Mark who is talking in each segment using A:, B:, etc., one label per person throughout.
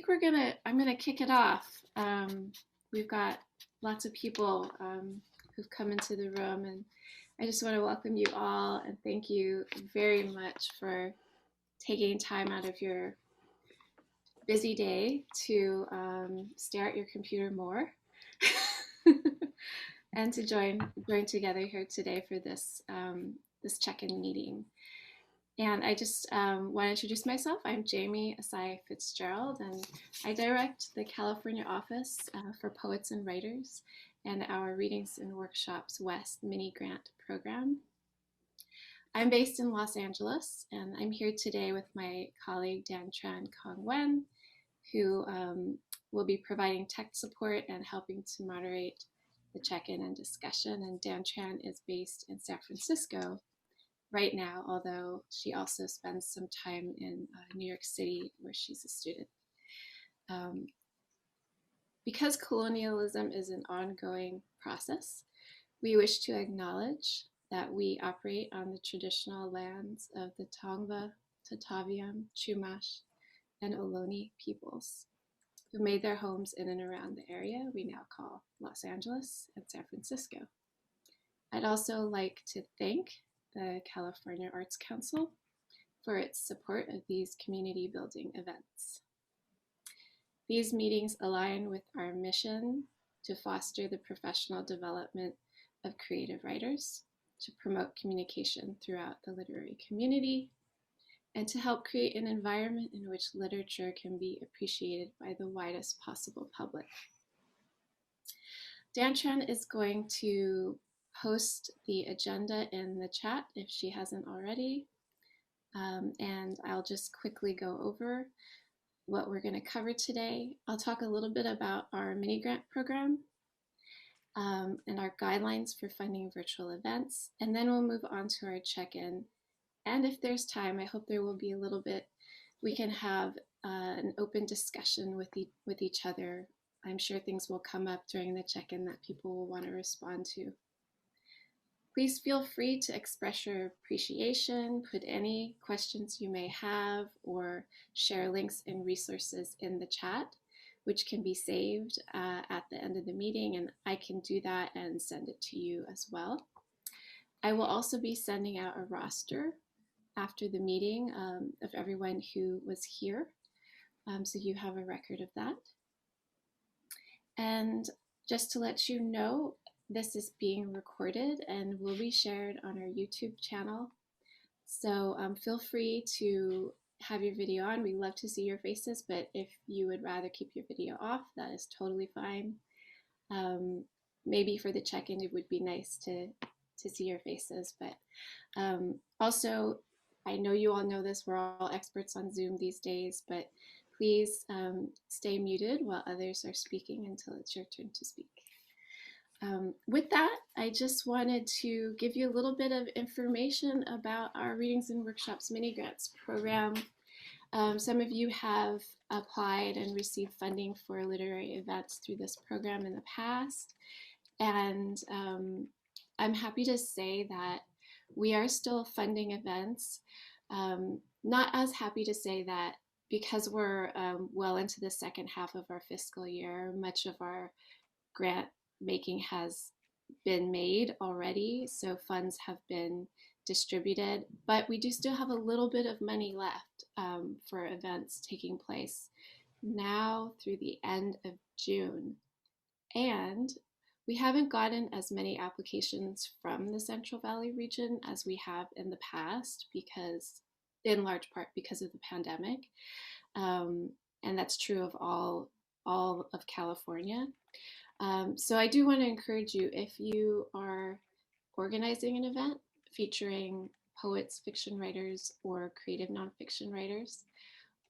A: think I'm gonna kick it off. We've got lots of people who've come into the room, and I just want to welcome you all and thank you very much for taking time out of your busy day to stare at your computer more and to join together here today for this check-in meeting. And I just want to introduce myself. I'm Jamie Asaye FitzGerald, and I direct the California office for poets and writers and our Readings and Workshops West mini grant program. I'm based in Los Angeles, and I'm here today with my colleague Dan Tran Kong Wen, who will be providing tech support and helping to moderate the check-in and discussion. And Dan Tran is based in San Francisco right now, although she also spends some time in New York City where she's a student. Because colonialism is an ongoing process, we wish to acknowledge that we operate on the traditional lands of the Tongva, Tataviam, Chumash, and Ohlone peoples who made their homes in and around the area we now call Los Angeles and San Francisco. I'd also like to thank the California Arts Council for its support of these community building events. These meetings align with our mission to foster the professional development of creative writers, to promote communication throughout the literary community, and to help create an environment in which literature can be appreciated by the widest possible public. Dan Tran is going to post the agenda in the chat if she hasn't already. And I'll just quickly go over what we're going to cover today. I'll talk a little bit about our mini grant program and our guidelines for funding virtual events. And then we'll move on to our check-in. And if there's time, I hope there will be a little bit, we can have an open discussion with each other. I'm sure things will come up during the check-in that people will want to respond to. Please feel free to express your appreciation, put any questions you may have, or share links and resources in the chat, which can be saved at the end of the meeting, and I can do that and send it to you as well. I will also be sending out a roster after the meeting of everyone who was here, so you have a record of that. And just to let you know, this is being recorded and will be shared on our YouTube channel. So feel free to have your video on. We love to see your faces, but if you would rather keep your video off, that is totally fine. Maybe for the check-in, it would be nice to see your faces, but also, I know you all know this, we're all experts on Zoom these days, but please stay muted while others are speaking until it's your turn to speak. With that, I just wanted to give you a little bit of information about our Readings and Workshops mini grants program. Some of you have applied and received funding for literary events through this program in the past, and I'm happy to say that we are still funding events. Not as happy to say that because we're well into the second half of our fiscal year, much of our grant making has been made already, so funds have been distributed, but we do still have a little bit of money left for events taking place now through the end of June. And we haven't gotten as many applications from the Central Valley region as we have in the past, because, in large part, because of the pandemic. And that's true of all of California. So I do want to encourage you, if you are organizing an event featuring poets, fiction writers, or creative nonfiction writers,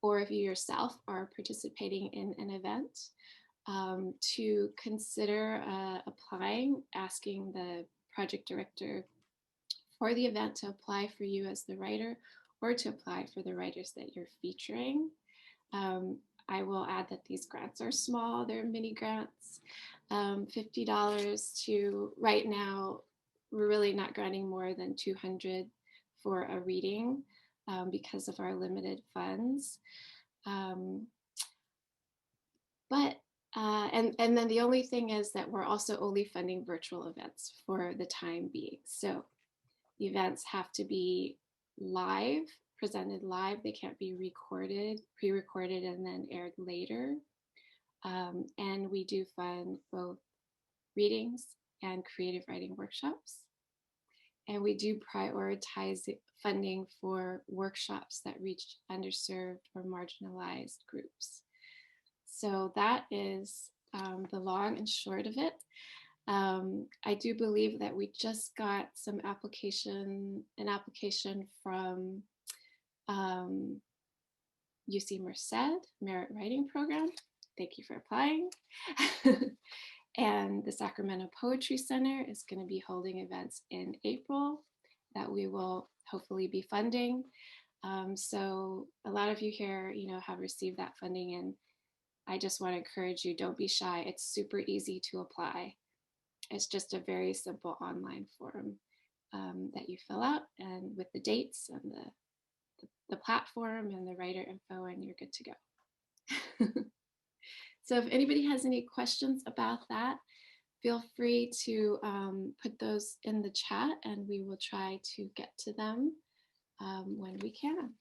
A: or if you yourself are participating in an event, to consider applying, asking the project director for the event to apply for you as the writer, or to apply for the writers that you're featuring. I will add that these grants are small, they're mini grants, $50 to, right now, we're really not granting more than $200 for a reading because of our limited funds. and then the only thing is that we're also only funding virtual events for the time being. So the events have to be live, presented live. They can't be recorded, pre-recorded, and then aired later. And we do fund both readings and creative writing workshops. And we do prioritize funding for workshops that reach underserved or marginalized groups. So that is the long and short of it. I do believe that we just got an application from UC Merced Merit Writing Program. Thank you for applying. And the Sacramento Poetry Center is going to be holding events in April that we will hopefully be funding. So a lot of you here, have received that funding, and I just want to encourage you, don't be shy. It's super easy to apply. It's just a very simple online form that you fill out, and with the dates and the platform and the writer info, and you're good to go. So if anybody has any questions about that, feel free to put those in the chat, and we will try to get to them when we can.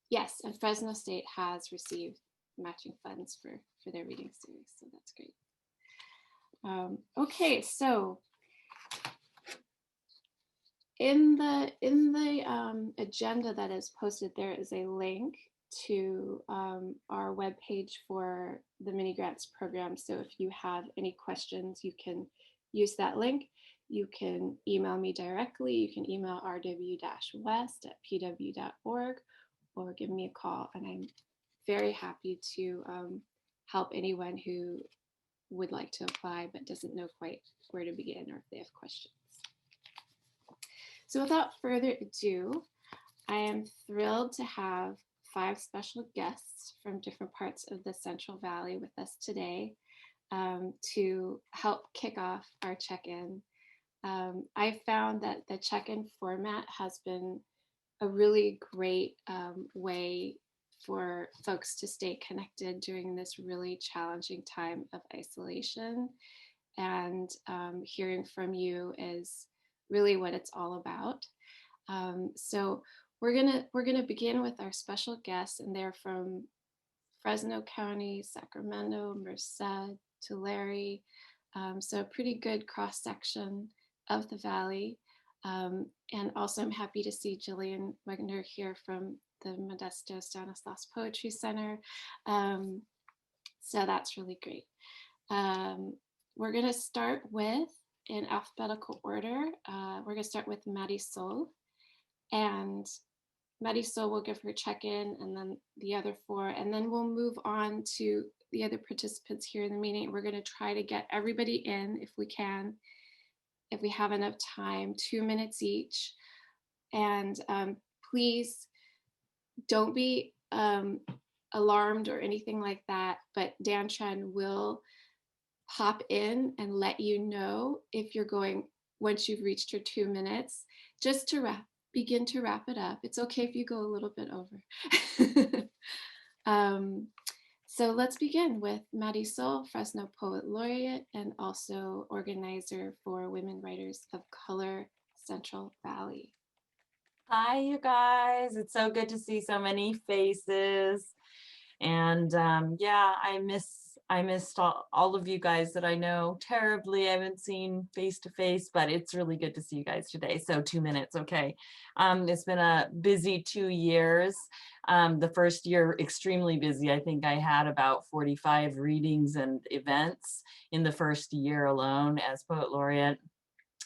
A: Yes, and Fresno State has received matching funds for their reading series, so that's great. Okay, so in the agenda that is posted, there is a link to our webpage for the mini grants program. So if you have any questions, you can use that link. You can email me directly. You can email rw-west@pw.org or give me a call, and I'm very happy to help anyone who would like to apply but doesn't know quite where to begin or if they have questions. So without further ado, I am thrilled to have 5 special guests from different parts of the Central Valley with us today to help kick off our check-in. I found that the check-in format has been a really great way for folks to stay connected during this really challenging time of isolation. And hearing from you is really what it's all about. So we're gonna begin with our special guests, and they're from Fresno County, Sacramento, Merced, Tulare. So a pretty good cross section of the Valley. And also I'm happy to see Jillian Wegner here from the Modesto Stanislaus Poetry Center. So that's really great. We're gonna start with, in alphabetical order, we're gonna start with Marisol. And Marisol will give her check-in, and then the other 4, and then we'll move on to the other participants here in the meeting. We're gonna try to get everybody in if we can, if we have enough time, 2 minutes each. And please don't be alarmed or anything like that, but Dan Chen will hop in and let you know if you're going, once you've reached your 2 minutes, just to begin to wrap it up. It's okay if you go a little bit over. So let's begin with Marisol, Fresno Poet Laureate, and also organizer for Women Writers of Color Central Valley.
B: Hi, you guys. It's so good to see so many faces. And yeah, I missed all of you guys that I know terribly. I haven't seen face to face, but it's really good to see you guys today. So 2 minutes, okay. It's been a busy 2 years. The first year, extremely busy. I think I had about 45 readings and events in the first year alone as Poet Laureate.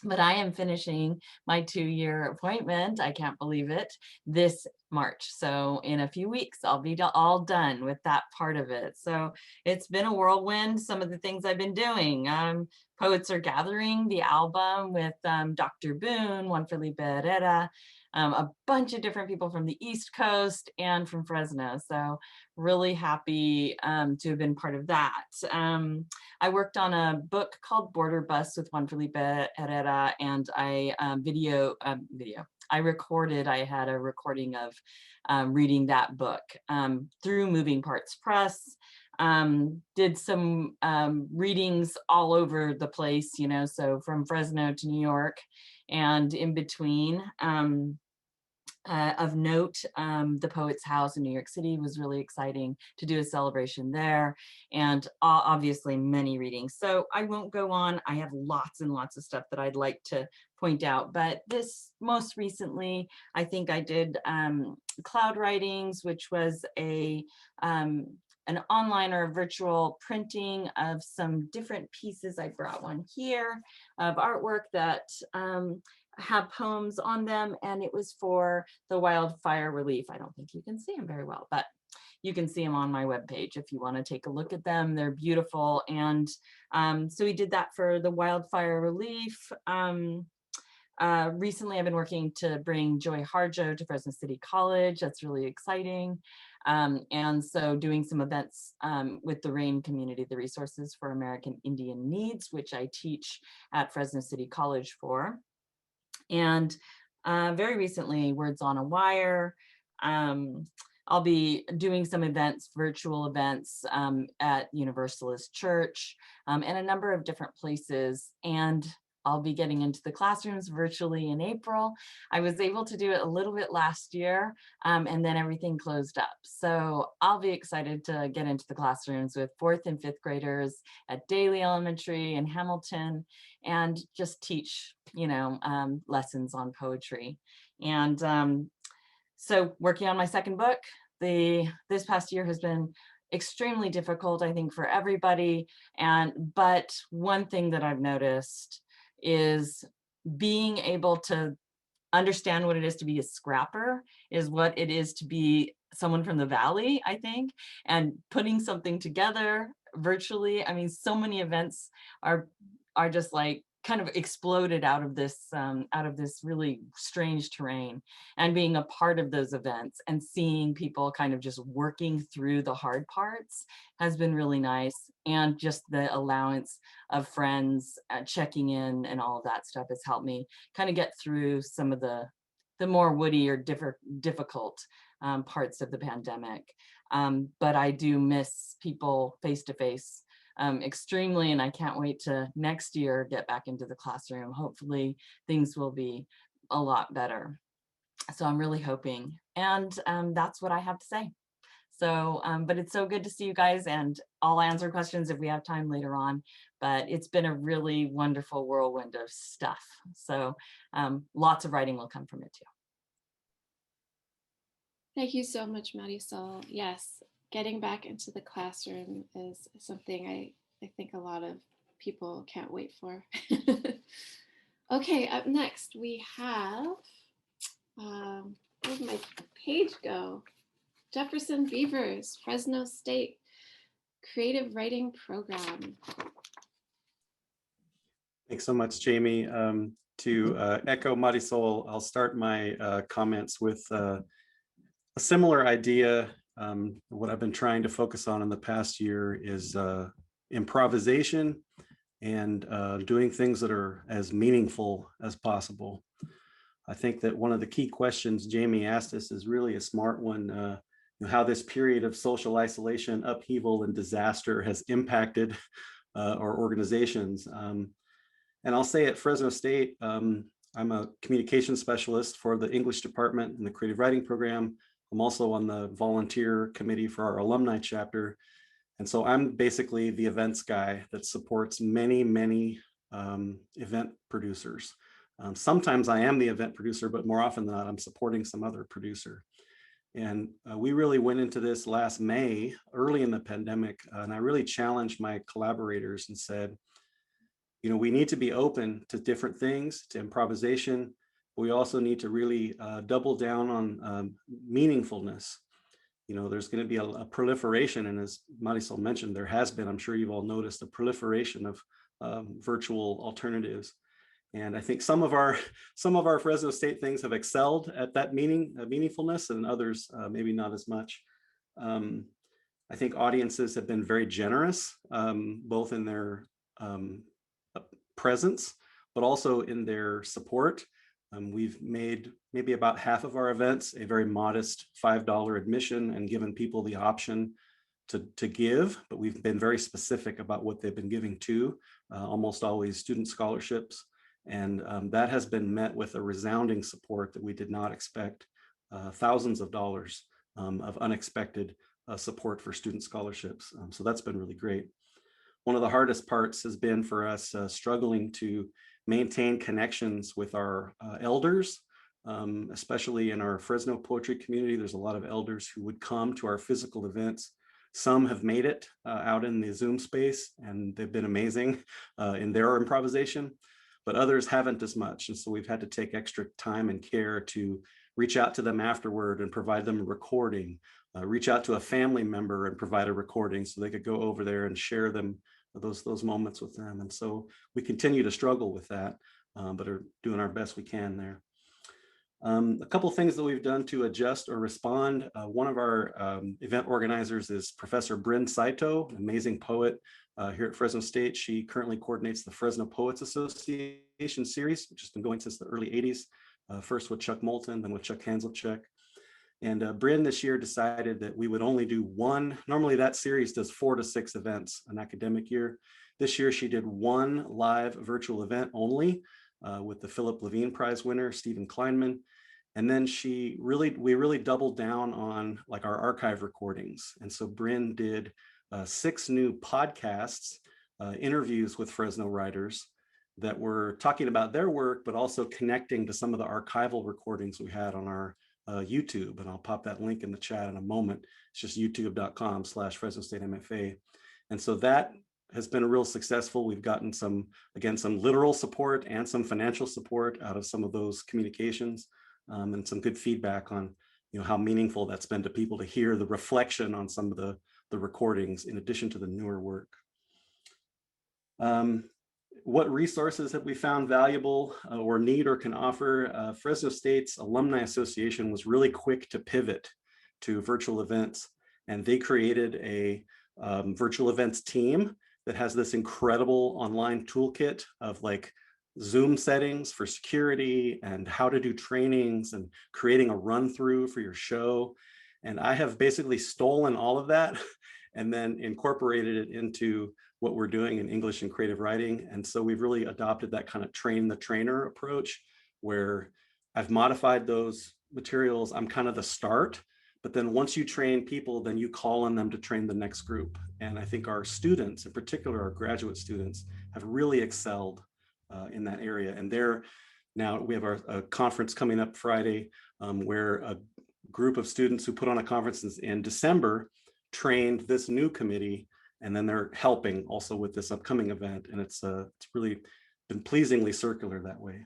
B: But I am finishing my 2-year appointment, I can't believe it, this March. So in a few weeks, I'll be all done with that part of it. So it's been a whirlwind, some of the things I've been doing. Poets Are Gathering, the album with Dr. Boone, Juan Felipe Herrera, a bunch of different people from the East Coast and from Fresno. So really happy to have been part of that. I worked on a book called Border Bus with Juan Felipe Herrera, and I recorded, I had a recording of reading that book through Moving Parts Press. did some readings all over the place, you know, so from Fresno to New York and in between. Of note, the Poet's House in New York City was really exciting to do a celebration there, and obviously many readings. So I won't go on. I have lots and lots of stuff that I'd like to point out, but this most recently, I think I did Cloud Writings, which was an online or virtual printing of some different pieces. I brought one here of artwork that have poems on them, and it was for the wildfire relief. I don't think you can see them very well, but you can see them on my webpage if you want to take a look at them. They're beautiful. And so we did that for the wildfire relief. Recently, I've been working to bring Joy Harjo to Fresno City College. That's really exciting. And so doing some events with the RAIN community, the Resources for American Indian Needs, which I teach at Fresno City College for. And very recently, Words on a Wire. I'll be doing some events, virtual events at Universalist Church and a number of different places. And I'll be getting into the classrooms virtually in April. I was able to do it a little bit last year, and then everything closed up. So I'll be excited to get into the classrooms with 4th and 5th graders at Daly Elementary in Hamilton and just teach, you know, lessons on poetry. And so working on my second book, this past year has been extremely difficult, I think, for everybody. But one thing that I've noticed is being able to understand what it is to be a scrapper is what it is to be someone from the Valley, I think, and putting something together virtually. I mean, so many events are just like kind of exploded out of this really strange terrain, and being a part of those events and seeing people kind of just working through the hard parts has been really nice. And just the allowance of friends checking in and all of that stuff has helped me kind of get through some of the more woody or difficult parts of the pandemic. But I do miss people face to face extremely, and I can't wait to next year get back into the classroom. Hopefully things will be a lot better. So I'm really hoping, and that's what I have to say. So, but it's so good to see you guys, and I'll answer questions if we have time later on, but it's been a really wonderful whirlwind of stuff. So lots of writing will come from it too.
A: Thank you so much, Marisol. Yes, getting back into the classroom is something I think a lot of people can't wait for. Okay, up next we have, where'd my page go? Jefferson Beavers, Fresno State Creative Writing Program. Thanks so much, Jamie. To echo Marisol, I'll start my comments with a similar idea. What I've been trying to focus on in the past year is improvisation and doing things that are as meaningful as possible. I think that one of the key questions Jamie asked us is really a smart one. How this period of social isolation, upheaval, and disaster has impacted our organizations. And I'll say at Fresno State, I'm a communication specialist for the English department in the creative writing program. I'm also on the volunteer committee for our alumni chapter. And so I'm basically the events guy that supports many, many event producers. Sometimes I am the event producer, but more often than not, I'm supporting some other producer. And we really went into this last May, early in the pandemic, and I really challenged my collaborators and said, we need to be open to different things, to improvisation. But we also need to really double down on meaningfulness. There's going to be a proliferation, and as Marisol mentioned, there has been, I'm sure you've all noticed, a proliferation of virtual alternatives. And I think some of our Fresno State things have excelled at that meaningfulness, and others maybe not as much. I think audiences have been very generous, both in their presence, but also in their support. We've made maybe about half of our events a very modest $5 admission and given people the option
C: to give, but we've been very specific about what they've been giving to, almost always student scholarships. And that has been met with a resounding support that we did not expect, thousands of dollars of unexpected support for student scholarships. So that's been really great. One of the hardest parts has been for us struggling to maintain connections with our elders, especially in our Fresno poetry community. There's a lot of elders who would come to our physical events. Some have made it out in the Zoom space, and they've been amazing in their improvisation, but others haven't as much. And so we've had to take extra time and care to reach out to them afterward and provide them a recording, reach out to a family member and provide a recording so they could go over there and share them, those moments with them. And so we continue to struggle with that, but are doing our best we can there. A couple things that we've done to adjust or respond. One of our event organizers is Professor Bryn Saito, amazing poet here at Fresno State. She currently coordinates the Fresno Poets Association series, which has been going since the early 80s, first with Chuck Moulton, then with Chuck Hanselchuk. And Bryn this year decided that we would only do one. Normally that series does 4 to 6 events an academic year. This year she did one live virtual event only with the Philip Levine Prize winner, Stephen Kleinman. And then we really doubled down on like our archive recordings. And so Bryn did 6 new podcasts, interviews with Fresno writers that were talking about their work, but also connecting to some of the archival recordings we had on our YouTube. And I'll pop that link in the chat in a moment. It's just youtube.com/Fresno State MFA. And so that has been a real successful. We've gotten some literal support and some financial support out of some of those communications, and some good feedback on how meaningful that's been to people to hear the reflection on some of the recordings in addition to the newer work. What resources have we found valuable or need or can offer? Fresno State's Alumni Association was really quick to pivot to virtual events, and they created a virtual events team that has this incredible online toolkit of like Zoom settings for security and how to do trainings and creating a run through for your show. And I have basically stolen all of that and then incorporated it into what we're doing in English and creative writing. And so we've really adopted that kind of train the trainer approach where I've modified those materials. I'm kind of the start, but then once you train people, then you call on them to train the next group. And I think our students, in particular, our graduate students, have really excelled in that area. And now we have a conference coming up Friday where a group of students who put on a conference in December trained this new committee, and then they're helping also with this upcoming event. And it's really been pleasingly circular that way.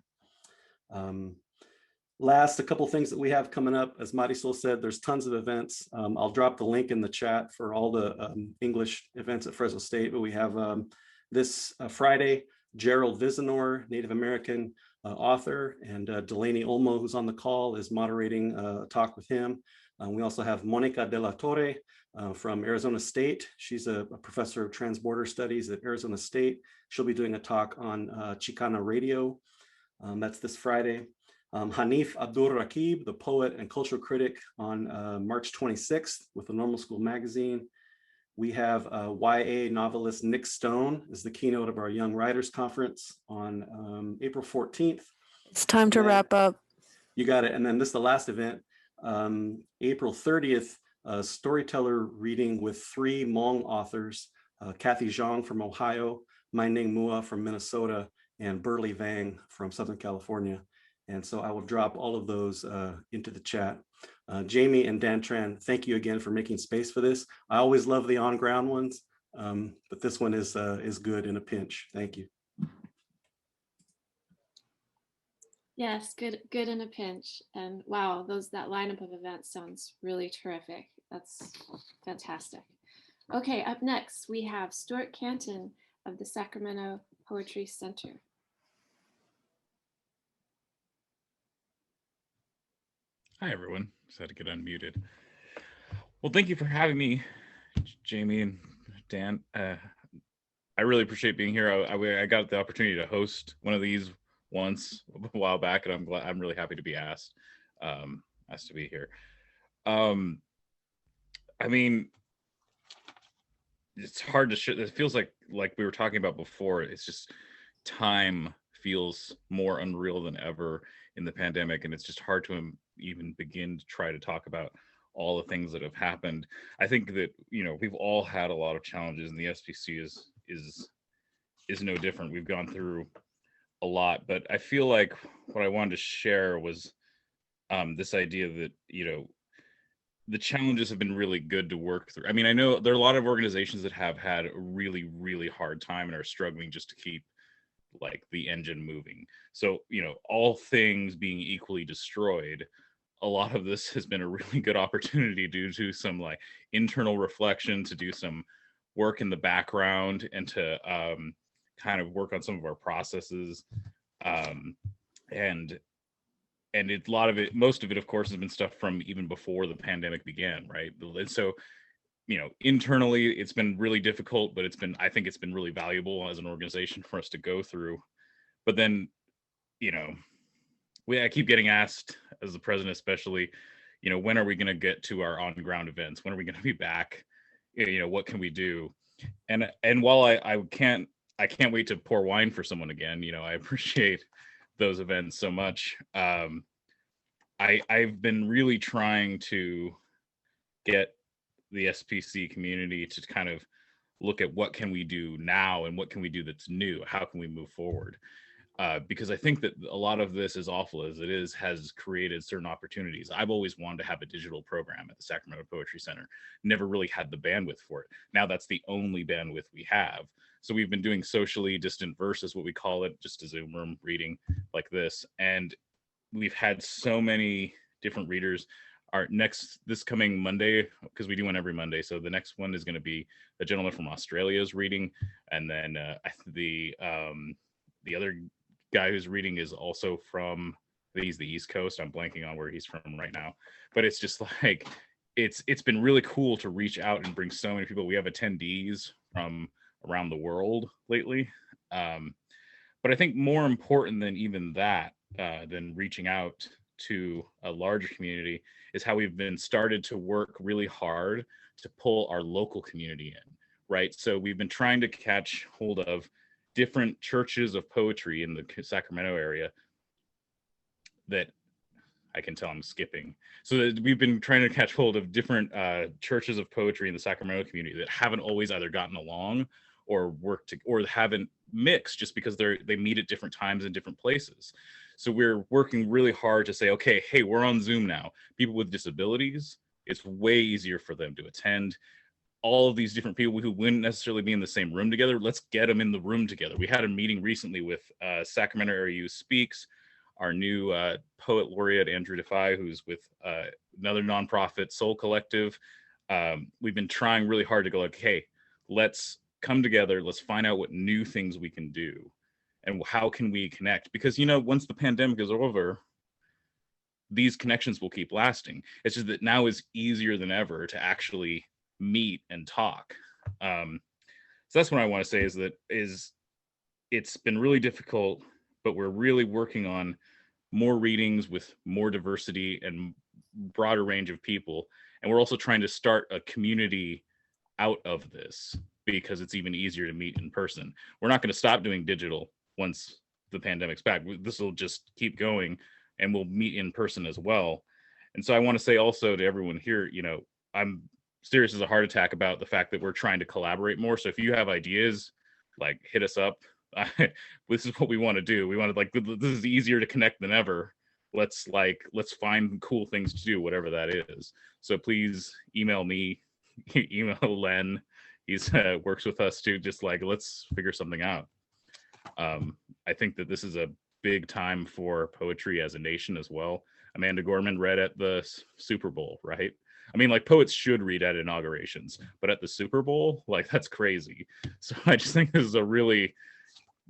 C: Last, a couple things that we have coming up. As Marisol said, there's tons of events. I'll drop the link in the chat for all the English events at Fresno State, but we have this Friday, Gerald Vizenor, Native American author, and Delaney Olmo, who's on the call, is moderating a talk with him. We also have Monica de la Torre from Arizona State. She's a professor of transborder studies at Arizona State. She'll be doing a talk on Chicana radio. That's this Friday. Hanif Abdul Rakib, the poet and cultural critic, on March 26th with the Normal School magazine. We have YA novelist Nick Stone as the keynote of our Young Writers Conference on April 14th.
D: It's time to wrap up.
C: You got it. And then this is the last event, April 30th, a storyteller reading with 3 Hmong authors, Kathy Zhang from Ohio, Mai Ning Mua from Minnesota, and Burley Vang from Southern California. And so I will drop all of those into the chat. Jamie and Dan Tran, thank you again for making space for this. I always love the on-ground ones, but this one is good in a pinch. Thank you.
A: Yes, good in a pinch. And wow, that lineup of events sounds really terrific. That's fantastic. Okay, up next we have Stuart Canton of the Sacramento Poetry Center.
E: Hi, everyone. Just had to get unmuted. Well, thank you for having me, Jamie and Dan. I really appreciate being here. I got the opportunity to host one of these once a while back, and I'm really happy to be asked to be here. I mean, it's hard to it feels like we were talking about before, it's just time feels more unreal than ever in the pandemic, and it's just hard to even begin to try to talk about all the things that have happened. I think that, you know, we've all had a lot of challenges, and the SPC is no different. We've gone through a lot, but I feel like what I wanted to share was this idea that, you know, the challenges have been really good to work through. I mean, I know there are a lot of organizations that have had a really, really hard time and are struggling just to keep like the engine moving. So, you know, all things being equally destroyed, a lot of this has been a really good opportunity due to some like internal reflection, to do some work in the background, and to kind of work on some of our processes. Um, and a lot of it, most of it, of course, has been stuff from even before the pandemic began, right? And so, you know, internally, it's been really difficult, but I think it's been really valuable as an organization for us to go through. But then, you know, I keep getting asked, as the president especially, you know, when are we going to get to our on-ground events? When are we going to be back? You know, what can we do? And while I can't wait to pour wine for someone again, you know, I appreciate those events so much. I've been really trying to get the SPC community to kind of look at what can we do now and what can we do that's new? How can we move forward? Because I think that a lot of this, as awful as it is, has created certain opportunities. I've always wanted to have a digital program at the Sacramento Poetry Center, never really had the bandwidth for it. Now that's the only bandwidth we have. So we've been doing socially distant verses, what we call it, just a Zoom room reading like this. And we've had so many different readers. This coming Monday, because we do one every Monday, so the next one is going to be a gentleman from Australia's reading, and then the other guy who's reading is also from, he's the East Coast. I'm blanking on where he's from right now, but it's just like it's been really cool to reach out and bring so many people. We have attendees from around the world lately, but I think more important than even that, than reaching out to a larger community, is how we've been started to work really hard to pull our local community in, right? So we've been trying to catch hold of different churches of poetry in the Sacramento area that I can tell I'm skipping. So that we've been trying to catch hold of different churches of poetry in the Sacramento community that haven't always either gotten along or worked or haven't mixed, just because they meet at different times in different places. So we're working really hard to say, okay, hey, we're on Zoom now. People with disabilities, it's way easier for them to attend. All of these different people who wouldn't necessarily be in the same room together, let's get them in the room together. We had a meeting recently with Sacramento Area Youth Speaks, our new poet laureate, Andrew Defy, who's with another nonprofit, Soul Collective. We've been trying really hard to go like, hey, let's come together. Let's find out what new things we can do and how can we connect? Because, you know, once the pandemic is over, these connections will keep lasting. It's just that now is easier than ever to actually meet and talk. So that's what I want to say, is that it's been really difficult, but we're really working on more readings with more diversity and broader range of people. And we're also trying to start a community out of this, because it's even easier to meet in person. We're not going to stop doing digital once the pandemic's back. This will just keep going, and we'll meet in person as well. And so I want to say also to everyone here, you know, I'm serious as a heart attack about the fact that we're trying to collaborate more. So if you have ideas, like, hit us up. This is what we want to do. We want to, like, this is easier to connect than ever. Let's find cool things to do, whatever that is. So please email me, email Len. He's works with us too. Just like, let's figure something out. I think that this is a big time for poetry as a nation as well. Amanda Gorman read at the Super Bowl, right? I mean, like, poets should read at inaugurations, but at the Super Bowl, like, that's crazy. So I just think this is a really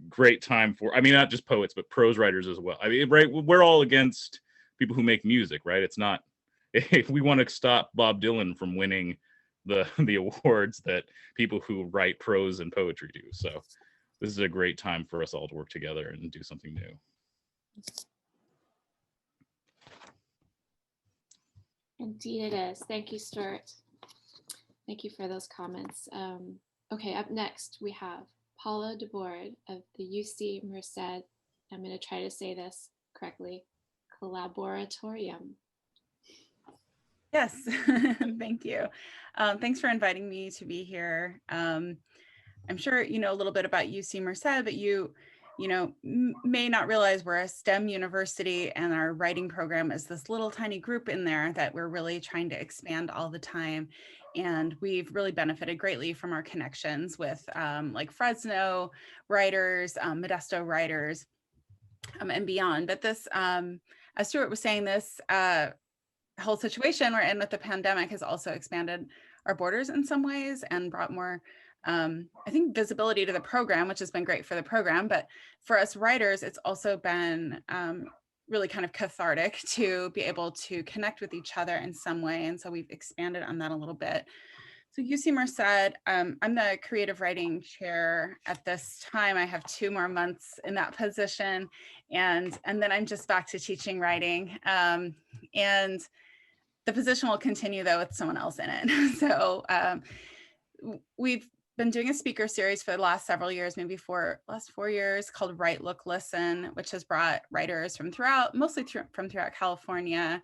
E: great time for, I mean, not just poets, but prose writers as well. I mean, right, we're all against people who make music, right? It's not, if we want to stop Bob Dylan from winning the awards that people who write prose and poetry do. So this is a great time for us all to work together and do something new.
A: Indeed it is. Thank you, Stuart. Thank you for those comments. Okay, up next we have Paula DeBord of the UC Merced. I'm going to try to say this correctly. Collaboratorium.
F: Yes, thank you. Thanks for inviting me to be here. I'm sure you know a little bit about UC Merced, but you may not realize we're a STEM university, and our writing program is this little tiny group in there that we're really trying to expand all the time. And we've really benefited greatly from our connections with like Fresno writers, Modesto writers, and beyond. But this, as Stuart was saying, this whole situation we're in with the pandemic has also expanded our borders in some ways and brought more, I think, visibility to the program, which has been great for the program. But for us writers, it's also been really kind of cathartic to be able to connect with each other in some way. And so we've expanded on that a little bit. So UC Merced, I'm the creative writing chair at this time. I have 2 more months in that position, and then I'm just back to teaching writing. And the position will continue though with someone else in it. So we've been doing a speaker series for the last several years, maybe last 4 years, called Write, Look, Listen, which has brought writers from mostly from throughout California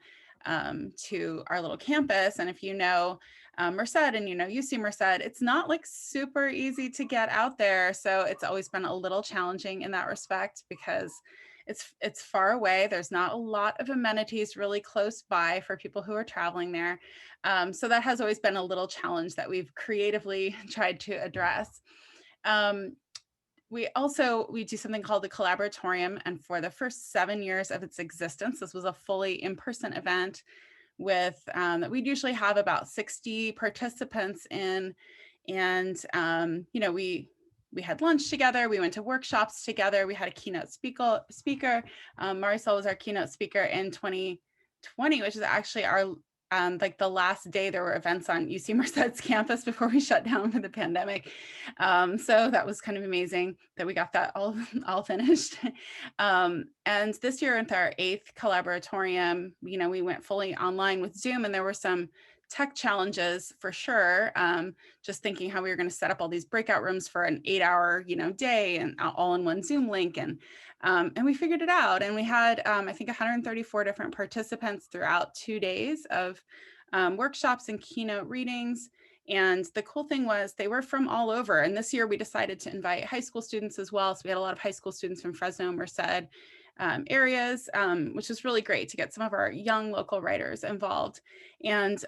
F: to our little campus. And if you know Merced and you know UC Merced, it's not like super easy to get out there. So it's always been a little challenging in that respect because it's far away. There's not a lot of amenities really close by for people who are traveling there. So that has always been a little challenge that we've creatively tried to address. We do something called the Collaboratorium, and for the first 7 years of its existence, this was a fully in-person event with we'd usually have about 60 participants in, and we had lunch together, we went to workshops together, we had a keynote speaker. Marisol was our keynote speaker in 2020, which is actually our like the last day there were events on UC Merced's campus before we shut down for the pandemic. So that was kind of amazing that we got that all finished. And this year with our 8th Collaboratorium, we went fully online with Zoom, and there were some tech challenges for sure. Just thinking how we were going to set up all these breakout rooms for an 8-hour, day, and all in one Zoom link. And we figured it out. And we had, I think, 134 different participants throughout 2 days of workshops and keynote readings. And the cool thing was they were from all over. And this year we decided to invite high school students as well. So we had a lot of high school students from Fresno, Merced areas, which was really great to get some of our young local writers involved. And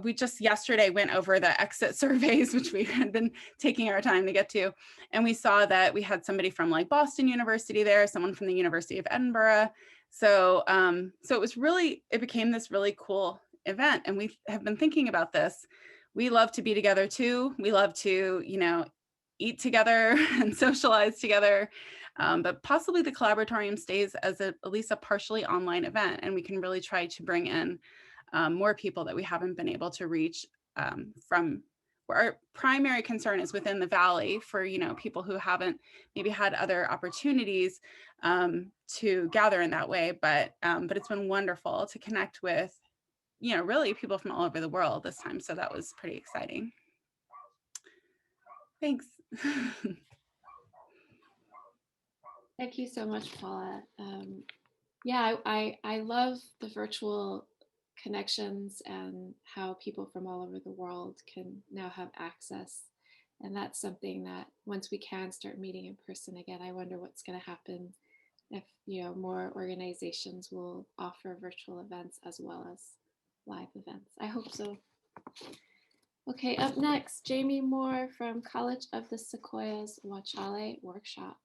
F: we just yesterday went over the exit surveys, which we had been taking our time to get to. And we saw that we had somebody from like Boston University there, someone from the University of Edinburgh. So it became this really cool event. And we have been thinking about this. We love to be together too. We love to, eat together and socialize together. But possibly the Collaboratorium stays as at least a partially online event, and we can really try to bring in more people that we haven't been able to reach from where our primary concern is within the Valley for, people who haven't maybe had other opportunities to gather in that way. But it's been wonderful to connect with, really people from all over the world this time. So that was pretty exciting. Thanks.
A: Thank you so much, Paula. Yeah, I love the virtual connections and how people from all over the world can now have access. And that's something that once we can start meeting in person again, I wonder what's going to happen if, more organizations will offer virtual events as well as live events. I hope so. Okay, up next, Jamie Moore from College of the Sequoias Watchale workshop.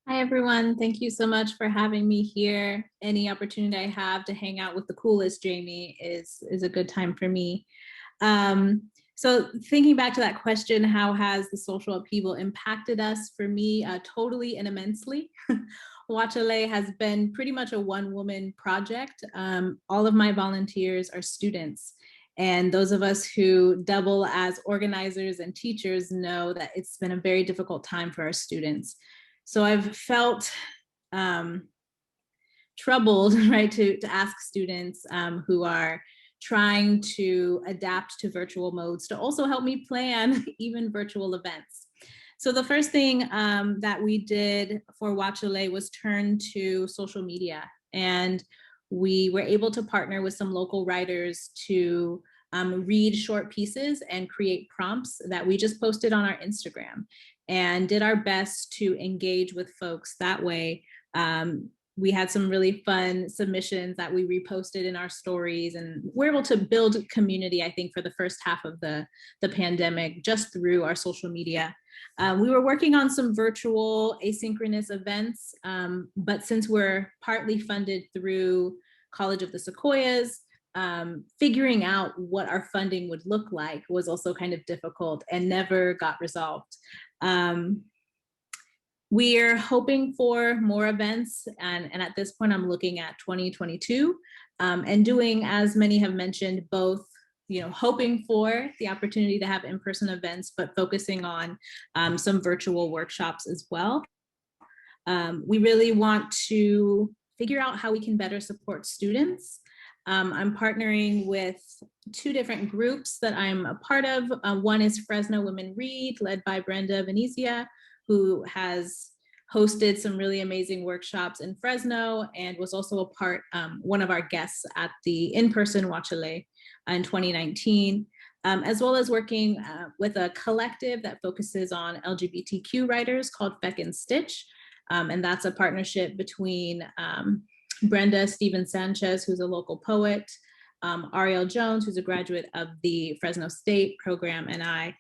G: Hi, everyone. Thank you so much for having me here. Any opportunity I have to hang out with the coolest Jamie is a good time for me. So thinking back to that question, how has the social upheaval impacted us? For me, totally and immensely. Watchale has been pretty much a one-woman project. All of my volunteers are students. And those of us who double as organizers and teachers know that it's been a very difficult time for our students. So I've felt troubled, right, to ask students who are trying to adapt to virtual modes to also help me plan even virtual events. So the first thing that we did for Watchale was turn to social media, and we were able to partner with some local writers to read short pieces and create prompts that we just posted on our Instagram, and did our best to engage with folks that way. We had some really fun submissions that we reposted in our stories, and we're able to build community, I think, for the first half of the pandemic just through our social media. We were working on some virtual asynchronous events, but since we're partly funded through College of the Sequoias, figuring out what our funding would look like was also kind of difficult and never got resolved. We're hoping for more events, and at this point I'm looking at 2022, and doing, as many have mentioned, both, hoping for the opportunity to have in-person events, but focusing on some virtual workshops as well. We really want to figure out how we can better support students. I'm partnering with 2 different groups that I'm a part of. One is Fresno Women Read, led by Brenda Venezia, who has hosted some really amazing workshops in Fresno and was also a part, one of our guests at the in-person Watchale in 2019, as well as working with a collective that focuses on LGBTQ writers called Feck and Stitch. And that's a partnership between Brenda Stephen Sanchez, who's a local poet, Ariel Jones, who's a graduate of the Fresno State program, and I,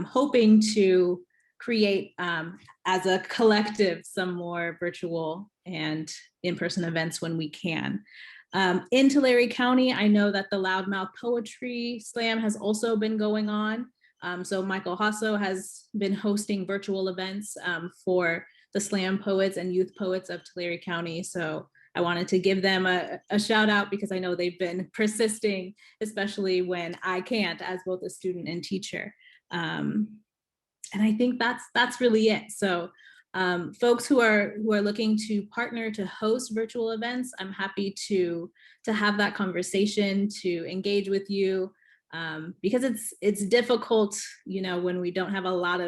G: hoping to create, as a collective, some more virtual and in-person events when we can. In Tulare County, I know that the Loudmouth Poetry Slam has also been going on. So Michael Hasso has been hosting virtual events for the slam poets and youth poets of Tulare County. So I wanted to give them a shout out because I know they've been persisting, especially when I can't, as both a student and teacher. And I think that's really it. So folks who are looking to partner to host virtual events, I'm happy to have that conversation, to engage with you, because it's difficult, when we don't have a lot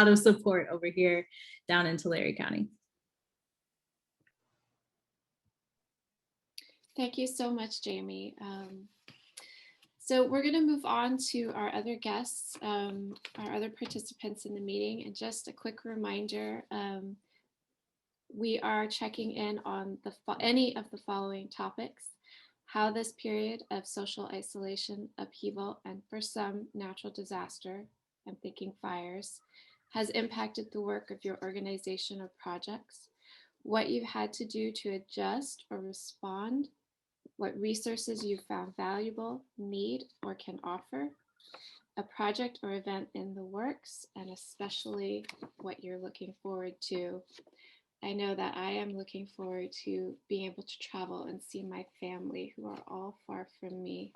G: of support over here down in Tulare County.
A: Thank you so much, Jamie. So we're going to move on to our other guests, our other participants in the meeting. And just a quick reminder, we are checking in on any of the following topics: how this period of social isolation, upheaval, and for some natural disaster, I'm thinking fires, has impacted the work of your organization or projects, what you've had to do to adjust or respond, what resources you found valuable, need, or can offer, a project or event in the works, and especially what you're looking forward to. I know that I am looking forward to being able to travel and see my family, who are all far from me.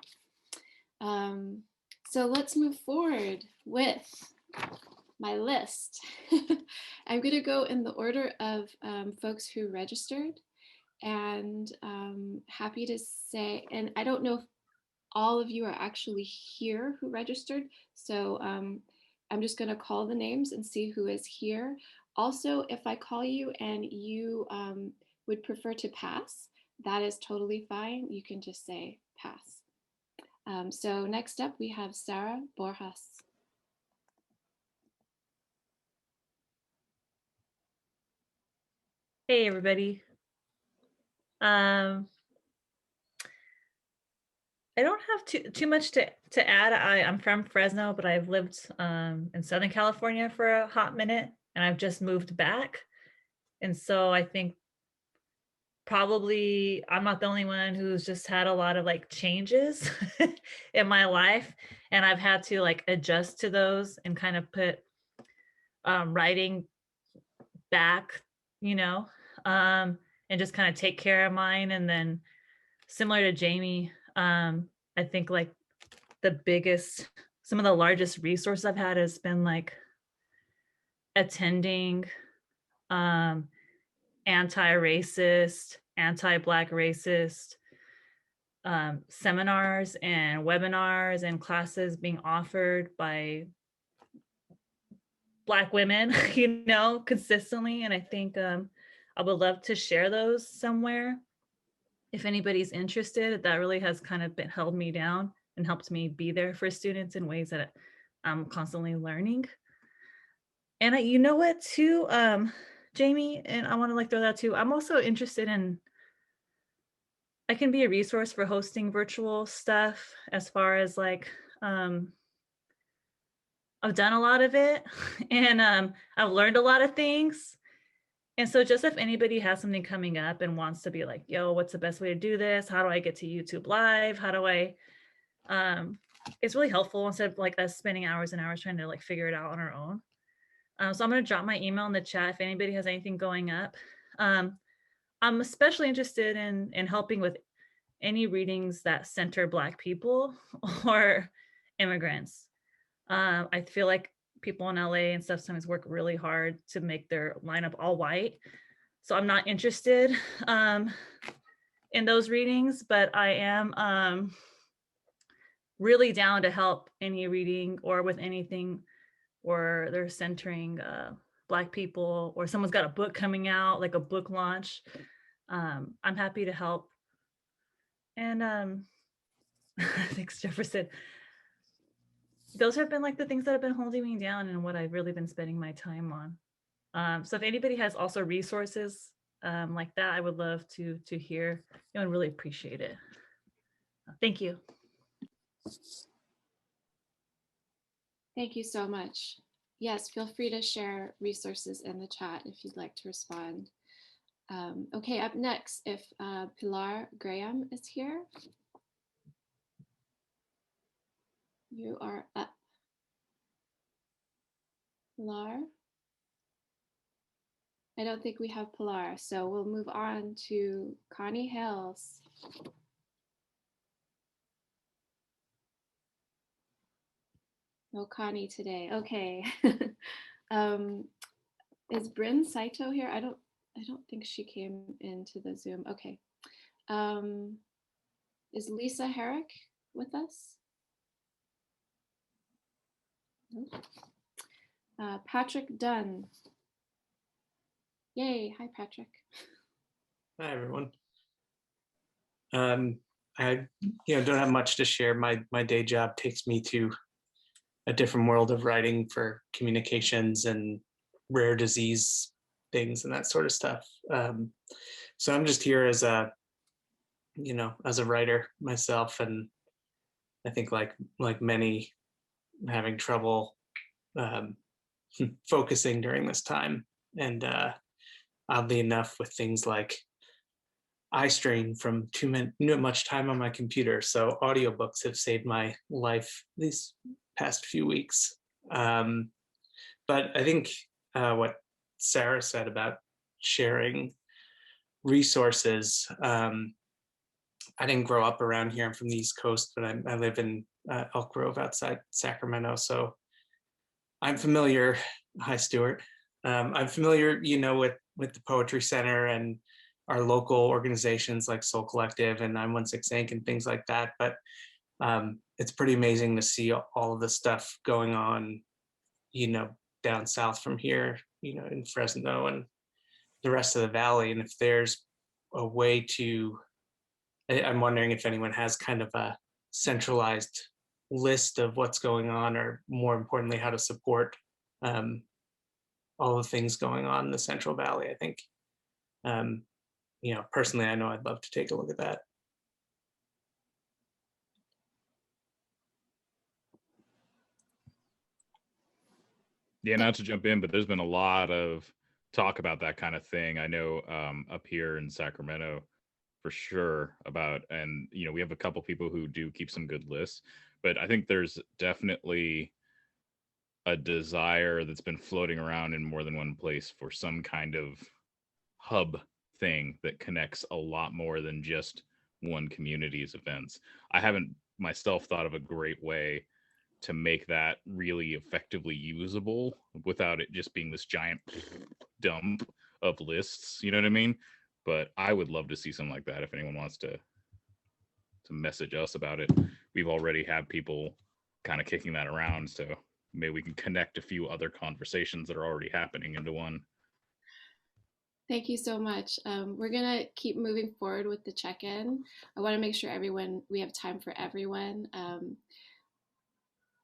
A: So let's move forward with my list. I'm going to go in the order of folks who registered. And happy to say, and I don't know if all of you are actually here who registered, so I'm just going to call the names and see who is here. Also, if I call you and you would prefer to pass, that is totally fine. You can just say pass. So next up, we have Sarah Borjas.
H: Hey, everybody. I don't have too much to add. I'm from Fresno, but I've lived in Southern California for a hot minute, and I've just moved back. And so I think probably I'm not the only one who's just had a lot of changes in my life, and I've had to adjust to those and kind of put writing back, and just kind of take care of mine. And then similar to Jamie, I think some of the largest resource I've had has been attending anti-racist, anti-Black racist seminars and webinars and classes being offered by Black women, you know, consistently. And I think I would love to share those somewhere. If anybody's interested, that really has kind of been held me down and helped me be there for students in ways that I'm constantly learning. And you know what too, Jamie, and I want to like throw that too. I'm also interested in, I can be a resource for hosting virtual stuff as far as like, I've done a lot of it and I've learned a lot of things. And so just if anybody has something coming up and wants to be like, yo, what's the best way to do this? How do I get to YouTube Live? How do I, it's really helpful instead of like us spending hours and hours trying to like figure it out on our own. So I'm going to drop my email in the chat if anybody has anything going up. I'm especially interested in helping with any readings that center Black people or immigrants. I feel like people in LA and stuff sometimes work really hard to make their lineup all white. So I'm not interested in those readings, but I am really down to help any reading or with anything where they're centering Black people, or someone's got a book coming out, like a book launch. I'm happy to help. And thanks, Jefferson. Those have been like the things that have been holding me down and what I've really been spending my time on. So if anybody has also resources like that, I would love to hear. I would really appreciate it. Thank you.
A: Thank you so much. Yes, feel free to share resources in the chat if you'd like to respond. Okay, up next, if Pilar Graham is here. You are up. Pilar? I don't think we have Pilar, so we'll move on to Connie Hales. No Connie today. Okay. Is Bryn Saito here? I don't think she came into the Zoom. Okay. Is Lisa Herrick with us? No. Patrick Dunn. Yay. Hi, Patrick.
I: Hi, everyone. I don't have much to share. My day job takes me to a different world of writing for communications and rare disease things and that sort of stuff. So I'm just here as a writer myself, and I think like many, having trouble focusing during this time. And oddly enough, with things like eye strain from too much time on my computer. So audiobooks have saved my life these past few weeks. But I think what Sarah said about sharing resources, I didn't grow up around here. I'm from the East Coast, but I live in Elk Grove outside Sacramento. So I'm familiar. Hi, Stuart. I'm familiar, with the Poetry Center and our local organizations like Soul Collective and 916 Inc. and things like that. But it's pretty amazing to see all of the stuff going on, down south from here, in Fresno and the rest of the valley. And if there's a way to, I'm wondering if anyone has kind of a centralized list of what's going on, or more importantly, how to support all the things going on in the Central Valley. I think, personally, I know I'd love to take a look at that.
E: Yeah, not to jump in, but there's been a lot of talk about that kind of thing. I know up here in Sacramento, for sure, about, and we have a couple people who do keep some good lists, but I think there's definitely a desire that's been floating around in more than one place for some kind of hub thing that connects a lot more than just one community's events. I haven't myself thought of a great way to make that really effectively usable without it just being this giant dump of lists, you know what I mean? But I would love to see something like that if anyone wants to message us about it. We've already had people kind of kicking that around, so maybe we can connect a few other conversations that are already happening into one.
A: Thank you so much. We're gonna keep moving forward with the check-in. I want to make sure we have time for everyone.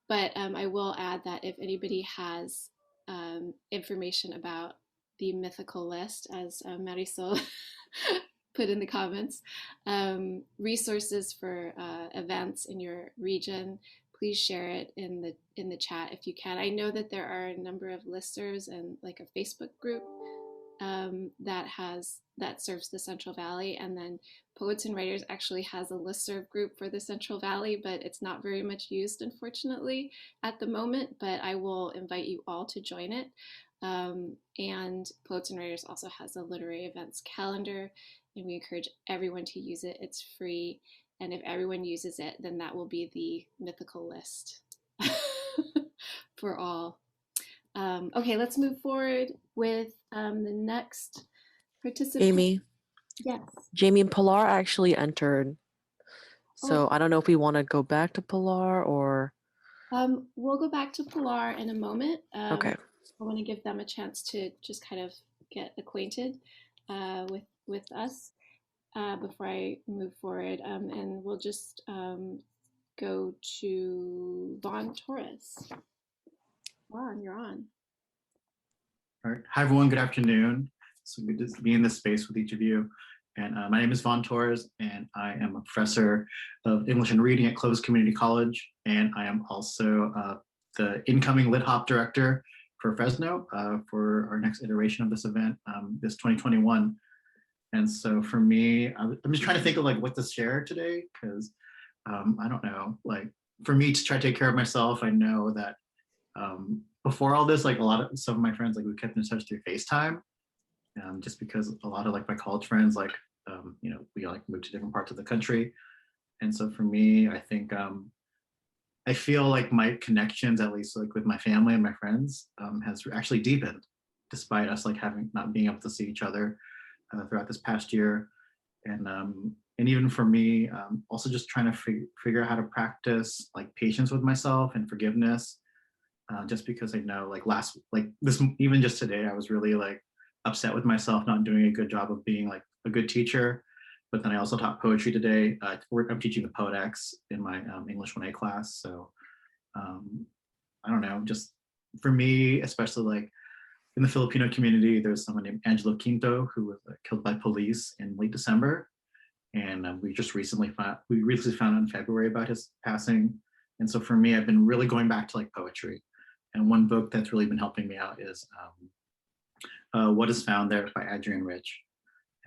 A: But I will add that if anybody has information about the mythical list, as Marisol put in the comments, resources for events in your region, please share it in the chat if you can. I know that there are a number of listservs and like a Facebook group that serves the Central Valley, and then Poets and Writers actually has a listserv group for the Central Valley, but it's not very much used, unfortunately, at the moment. But I will invite you all to join it. And Poets and Writers also has a literary events calendar, and we encourage everyone to use it. It's free, and if everyone uses it, then that will be the mythical list for all. Okay, let's move forward with the next participant.
D: Amy.
A: Yes.
D: Jamie and Pilar actually entered. So
A: Oh.
D: I don't know if we want to go back to Pilar or.
A: We'll go back to Pilar in a moment.
D: Okay.
A: I want to give them a chance to just kind of get acquainted with us before I move forward. And we'll just go to Vaughn Torres. Vaughn, you're on.
J: All right. Hi, everyone. Good afternoon. So good to be in this space with each of you. And my name is Vaughn Torres, and I am a professor of English and Reading at Clovis Community College. And I am also the incoming Lit Hop director for Fresno for our next iteration of this event, this 2021. And so for me, I'm just trying to think of like what to share today, because I don't know, like for me to try to take care of myself, I know that before all this, like some of my friends, like we kept in touch through FaceTime, just because a lot of like my college friends, like, you know, we like moved to different parts of the country. And so for me, I think, I feel like my connections, at least like with my family and my friends, has actually deepened despite us like not being able to see each other throughout this past year. And even for me, also just trying to figure out how to practice like patience with myself and forgiveness. Just because I know even just today, I was really like upset with myself not doing a good job of being like a good teacher. But then I also taught poetry today. I'm teaching the Poet-X in my English 1A class. So I don't know, just for me, especially like in the Filipino community, there's someone named Angelo Quinto who was killed by police in late December. And we recently found out in February about his passing. And so for me, I've been really going back to like poetry. And one book that's really been helping me out is What Is Found There by Adrienne Rich.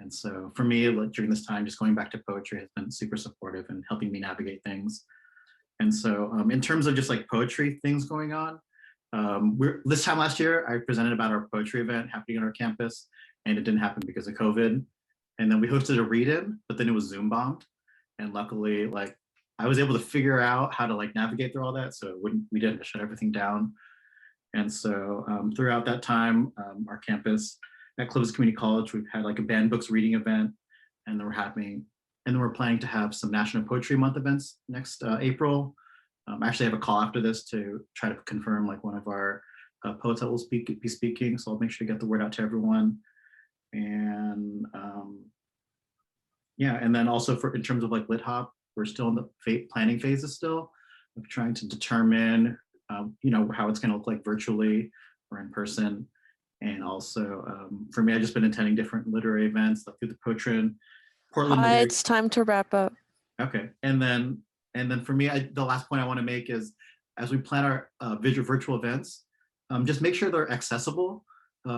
J: And so for me, like, during this time, just going back to poetry has been super supportive and helping me navigate things. And so in terms of just like poetry things going on, this time last year, I presented about our poetry event happening on our campus, and it didn't happen because of COVID. And then we hosted a read-in, but then it was Zoom bombed. And luckily, like, I was able to figure out how to like navigate through all that, so we didn't shut everything down. And so throughout that time, our campus at Clovis Community College, we've had like a banned books reading event, and then we're planning to have some National Poetry Month events next April. I actually have a call after this to try to confirm like one of our poets that will be speaking, so I'll make sure to get the word out to everyone. And yeah, and then also in terms of like Lit Hop, we're still in the planning phases still of trying to determine you know, how it's going to look like virtually or in person. And also for me, I've just been attending different literary events like through the Portland.
D: Hi, it's time to wrap up.
J: Okay, and then for me, the last point I want to make is as we plan our virtual events, just make sure they're accessible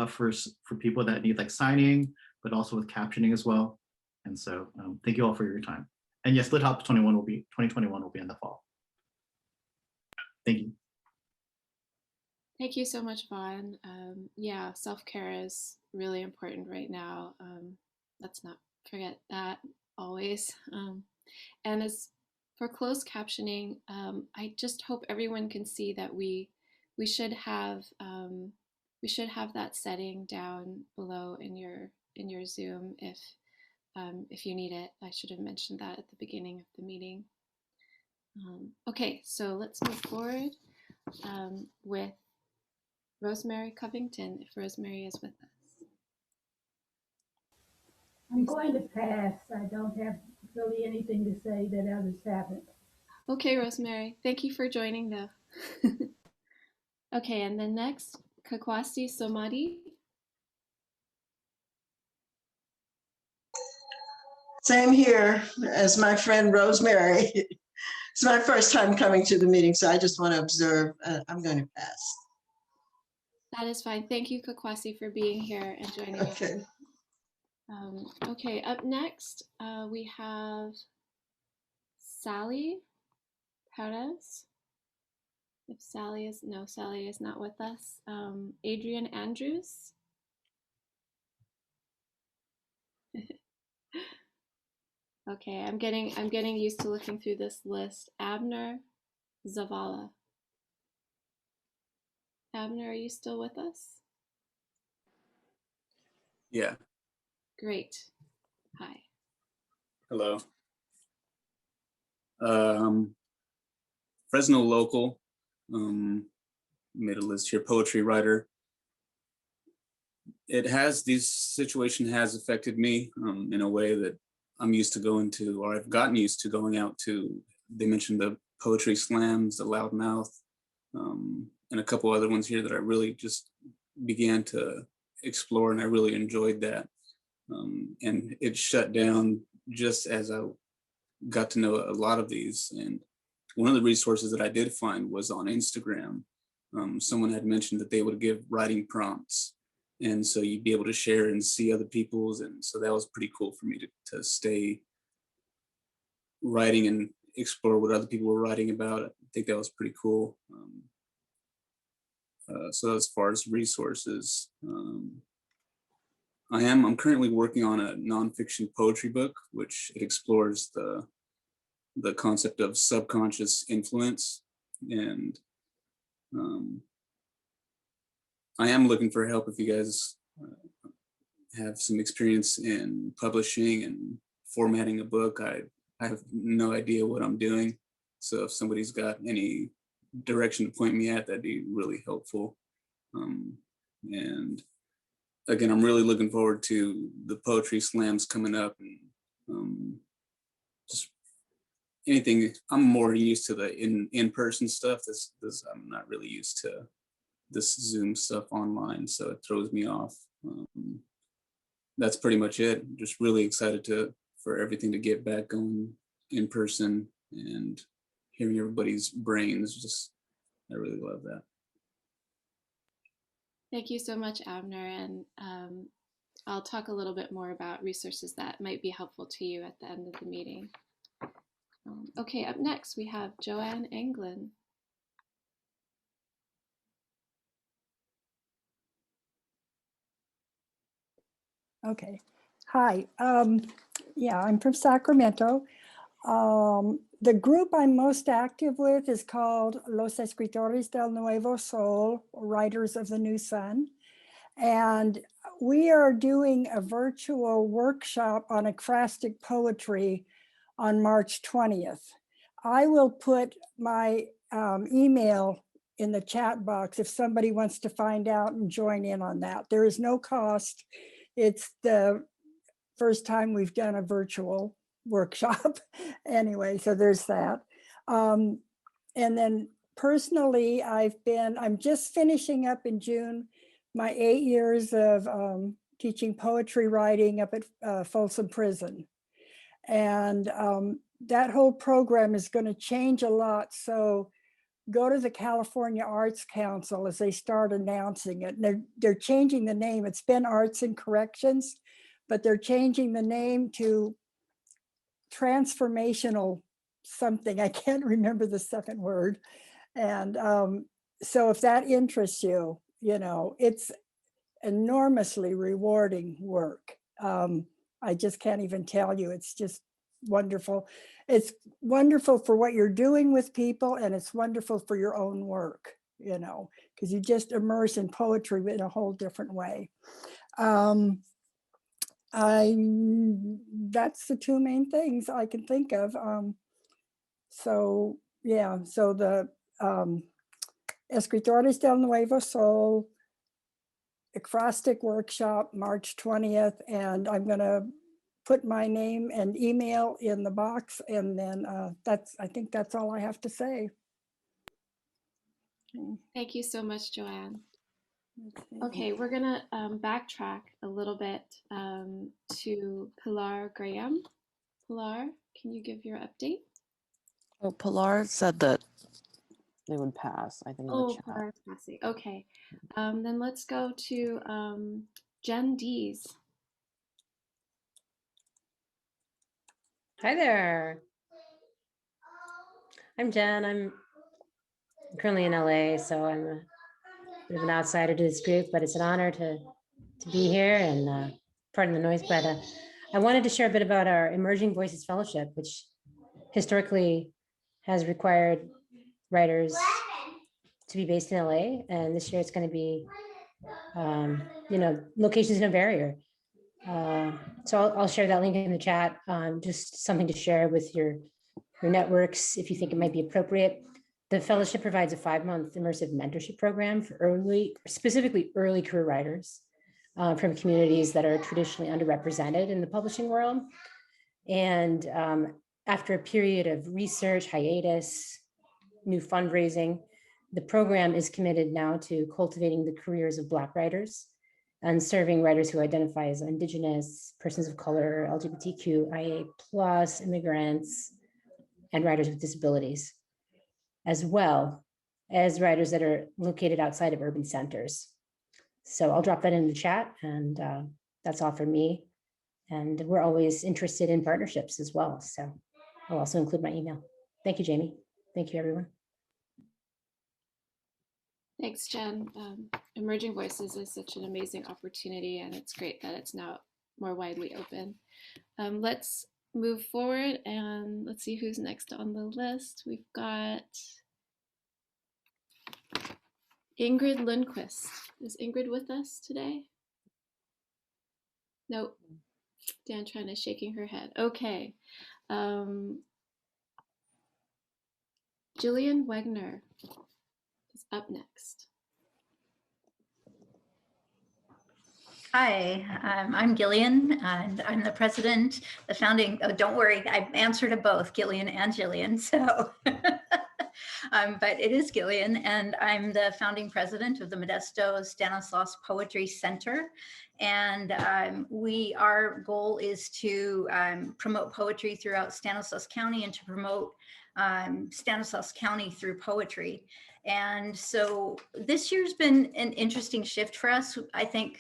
J: for people that need like signing, but also with captioning as well. And so thank you all for your time. And yes, Lit Hop 2021 will be in the fall. Thank you.
A: Thank you so much, Vaughn. Yeah, self-care is really important right now. Let's not forget that always. And as for closed captioning, I just hope everyone can see that we should have that setting down below in your Zoom if if you need it. I should have mentioned that at the beginning of the meeting. Okay, so let's move forward with Rosemary Covington, if Rosemary is with us.
K: I'm going to pass. I don't have really anything to say that others haven't.
A: Okay, Rosemary, thank you for joining though. Okay, and then next, Kakwasi Somadi.
L: Same here as my friend Rosemary. It's my first time coming to the meeting, so I just want to observe. I'm going to pass.
A: That is fine. Thank you, Kakwasi, for being here and joining us. Okay, up next, we have Sally Perez. If Sally is, no, Sally is not with us. Adrian Andrews. Okay, I'm getting used to looking through this list. Abner Zavala. Abner, are you still with us?
M: Yeah.
A: Great. Hi.
M: Hello. Fresno local. Made a list here. Poetry writer. This situation has affected me in a way that I'm used to going to, or I've gotten used to going out to. They mentioned the poetry slams, the Loudmouth, and a couple other ones here that I really just began to explore, and I really enjoyed that. And it shut down just as I got to know a lot of these. And one of the resources that I did find was on Instagram. Someone had mentioned that they would give writing prompts. And so you'd be able to share and see other people's. And so that was pretty cool for me to stay writing and explore what other people were writing about. I think that was pretty cool. So as far as resources, I'm currently working on a nonfiction poetry book, which it explores the concept of subconscious influence. And I am looking for help if you guys have some experience in publishing and formatting a book. I have no idea what I'm doing. So if somebody's got any direction to point me at, that'd be really helpful. And again, I'm really looking forward to the poetry slams coming up, and just anything. I'm more used to the in-person stuff. This I'm not really used to this Zoom stuff online, so it throws me off. That's pretty much it. Just really excited for everything to get back going in person and hearing everybody's brains. I really love that.
A: Thank you so much, Abner. And I'll talk a little bit more about resources that might be helpful to you at the end of the meeting. Okay, up next we have Joanne Anglin.
N: Okay, hi. Yeah, I'm from Sacramento. The group I'm most active with is called Los Escritores del Nuevo Sol, Writers of the New Sun. And we are doing a virtual workshop on ekphrastic poetry on March 20th. I will put my email in the chat box if somebody wants to find out and join in on that. There is no cost. It's the first time we've done a virtual workshop. Anyway, so there's that. And then personally, I'm just finishing up in June my 8 years of teaching poetry writing up at Folsom Prison. And that whole program is going to change a lot. So go to the California Arts Council as they start announcing it. And they're changing the name. It's been Arts and Corrections, but they're changing the name to Transformational something. I can't remember the second word. And so if that interests you, it's enormously rewarding work. I just can't even tell you. It's just wonderful. It's wonderful for what you're doing with people, and it's wonderful for your own work, because you just immerse in poetry in a whole different way. That's the two main things I can think of. So yeah, so the Escritores del Nuevo Sol acrostic workshop, March 20th, and I'm gonna put my name and email in the box, and then I think that's all I have to say.
A: Thank you so much, Joanne. Okay, we're gonna backtrack a little bit to Pilar Graham. Pilar, can you give your update?
D: Oh, Pilar said that they would pass, I think, in the
A: Oh,
D: chat.
A: Pilar's passing. Okay, then let's go to Jen Dees.
O: Hi there. I'm Jen. I'm currently in LA, so I'm a bit of an outsider to this group, but it's an honor to be here, and pardon the noise, but I wanted to share a bit about our Emerging Voices Fellowship, which historically has required writers to be based in LA, and this year it's going to be, locations no barrier. So I'll share that link in the chat, just something to share with your networks if you think it might be appropriate. The fellowship provides a 5-month immersive mentorship program for specifically early career writers from communities that are traditionally underrepresented in the publishing world. And after a period of research, hiatus, new fundraising, the program is committed now to cultivating the careers of Black writers and serving writers who identify as Indigenous, persons of color, LGBTQIA+, immigrants, and writers with disabilities, as well as writers that are located outside of urban centers. So I'll drop that in the chat, and that's all for me. And we're always interested in partnerships as well. So I'll also include my email. Thank you, Jamie. Thank you, everyone.
A: Thanks, Jen. Emerging Voices is such an amazing opportunity, and it's great that it's now more widely open. Let's move forward, and let's see who's next on the list. We've got Ingrid Lundquist. Is Ingrid with us today? Nope. Dan Tran is shaking her head. Okay. Jillian Wegner is up next.
P: Hi, I'm Gillian, and I'm the president, the founding, oh, don't worry, I answer to both Gillian and Jillian, so, but it is Gillian, and I'm the founding president of the Modesto Stanislaus Poetry Center, and our goal is to promote poetry throughout Stanislaus County and to promote Stanislaus County through poetry. And so this year's been an interesting shift for us. I think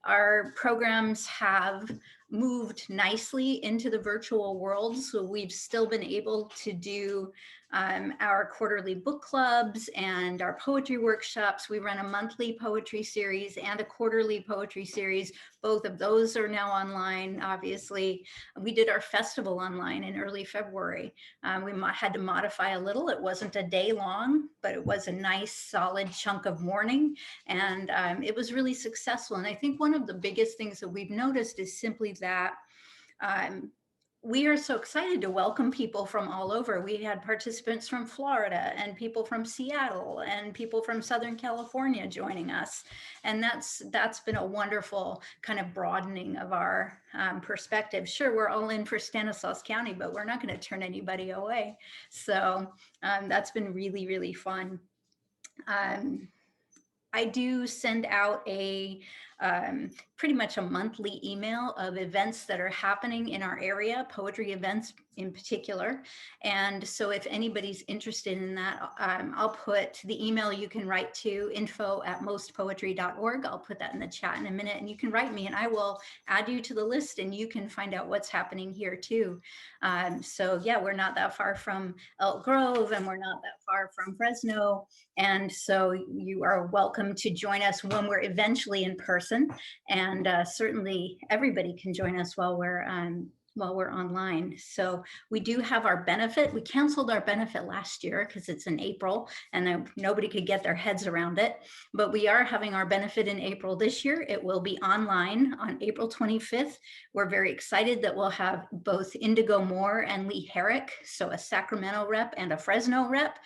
P: our programs have moved nicely into the virtual world. So we've still been able to do our quarterly book clubs and our poetry workshops. We run a monthly poetry series and a quarterly poetry series. Both of those are now online, obviously. We did our festival online in early February. We had to modify a little. It wasn't a day long, but it was a nice solid chunk of morning. And it was really successful. And I think one of the biggest things that we've noticed is simply that we are so excited to welcome people from all over. We had participants from Florida and people from Seattle and people from Southern California joining us. And that's been a wonderful kind of broadening of our perspective. Sure, we're all in for Stanislaus County, but we're not going to turn anybody away. So that's been really, really fun. I do send out a pretty much a monthly email of events that are happening in our area, poetry events in particular. And so if anybody's interested in that, I'll put the email you can write to info@mostpoetry.org. I'll put that in the chat in a minute, and you can write me and I will add you to the list and you can find out what's happening here too. So yeah, we're not that far from Elk Grove and we're not that far from Fresno. And so you are welcome to join us when we're eventually in person. And certainly everybody can join us while we're while we're online. So we do have our benefit. We canceled our benefit last year because it's in April and nobody could get their heads around it. But we are having our benefit in April this year. It will be online on April 25th. We're very excited that we'll have both Indigo Moore and Lee Herrick, so a Sacramento rep and a Fresno rep,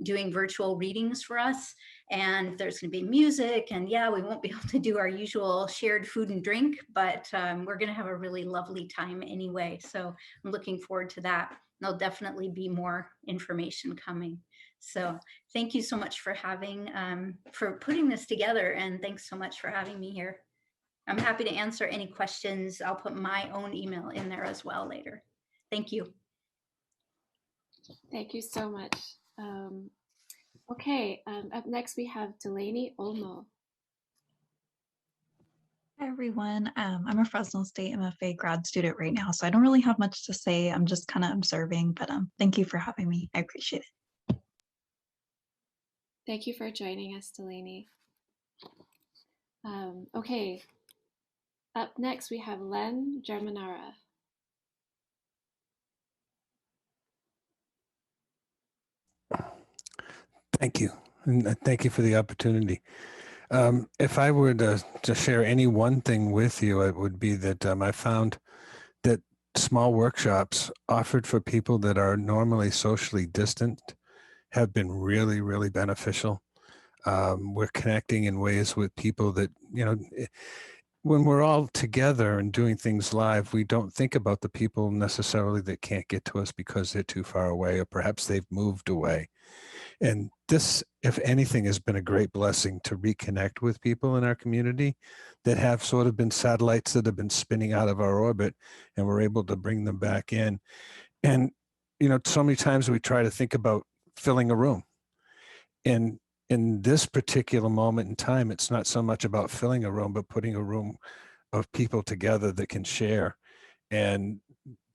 P: doing virtual readings for us. And there's going to be music, and yeah, we won't be able to do our usual shared food and drink, but we're going to have a really lovely time anyway. So I'm looking forward to that. There'll definitely be more information coming. So thank you so much for putting this together, and thanks so much for having me here. I'm happy to answer any questions. I'll put my own email in there as well later. Thank you.
A: Thank you so much. Okay, up next we have Delaney Olmo.
Q: Hi, everyone. I'm a Fresno State MFA grad student right now, so I don't really have much to say. I'm just kind of observing, but thank you for having me. I appreciate it.
A: Thank you for joining us, Delaney. Okay, up next we have Len Germanara.
R: Thank you. And thank you for the opportunity. If I were to share any one thing with you, it would be that I found that small workshops offered for people that are normally socially distant have been really, really beneficial. We're connecting in ways with people that, you know, when we're all together and doing things live, we don't think about the people necessarily that can't get to us because they're too far away, or perhaps they've moved away. And this, if anything, has been a great blessing to reconnect with people in our community that have sort of been satellites that have been spinning out of our orbit, and we're able to bring them back in. And, you know, so many times we try to think about filling a room. And in this particular moment in time, it's not so much about filling a room, but putting a room of people together that can share. And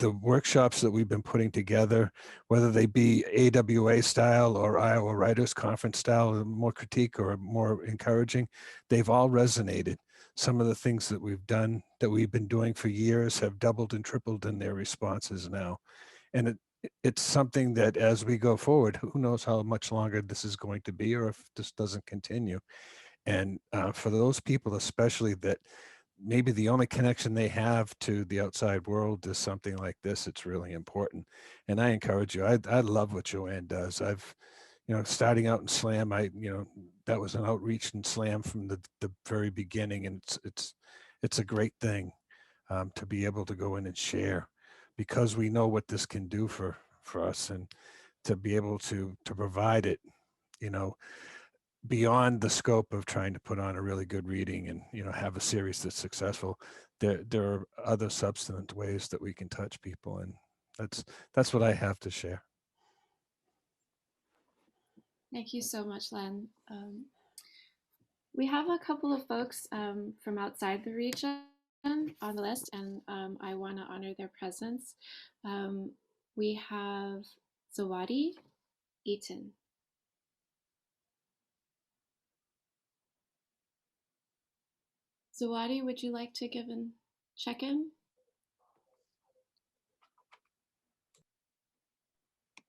R: the workshops that we've been putting together, whether they be AWA style or Iowa Writers Conference style, more critique or more encouraging, they've all resonated. Some of the things that we've done, that we've been doing for years, have doubled and tripled in their responses now. And it's something that as we go forward, who knows how much longer this is going to be, or if this doesn't continue. And for those people, especially that maybe the only connection they have to the outside world is something like this, it's really important. And I encourage you, I love what Joanne does. I've, you know, starting out in SLAM, that was an outreach in SLAM from the very beginning. And it's a great thing to be able to go in and share, because we know what this can do for us, and to be able to provide it, you know, beyond the scope of trying to put on a really good reading and, you know, have a series that's successful. There are other substantive ways that we can touch people, and that's what I have to share.
A: Thank you so much, Len. We have a couple of folks from outside the region on the list, and I want to honor their presence. We have Zawadi Eaton. Zawadi, would you like to give a check-in?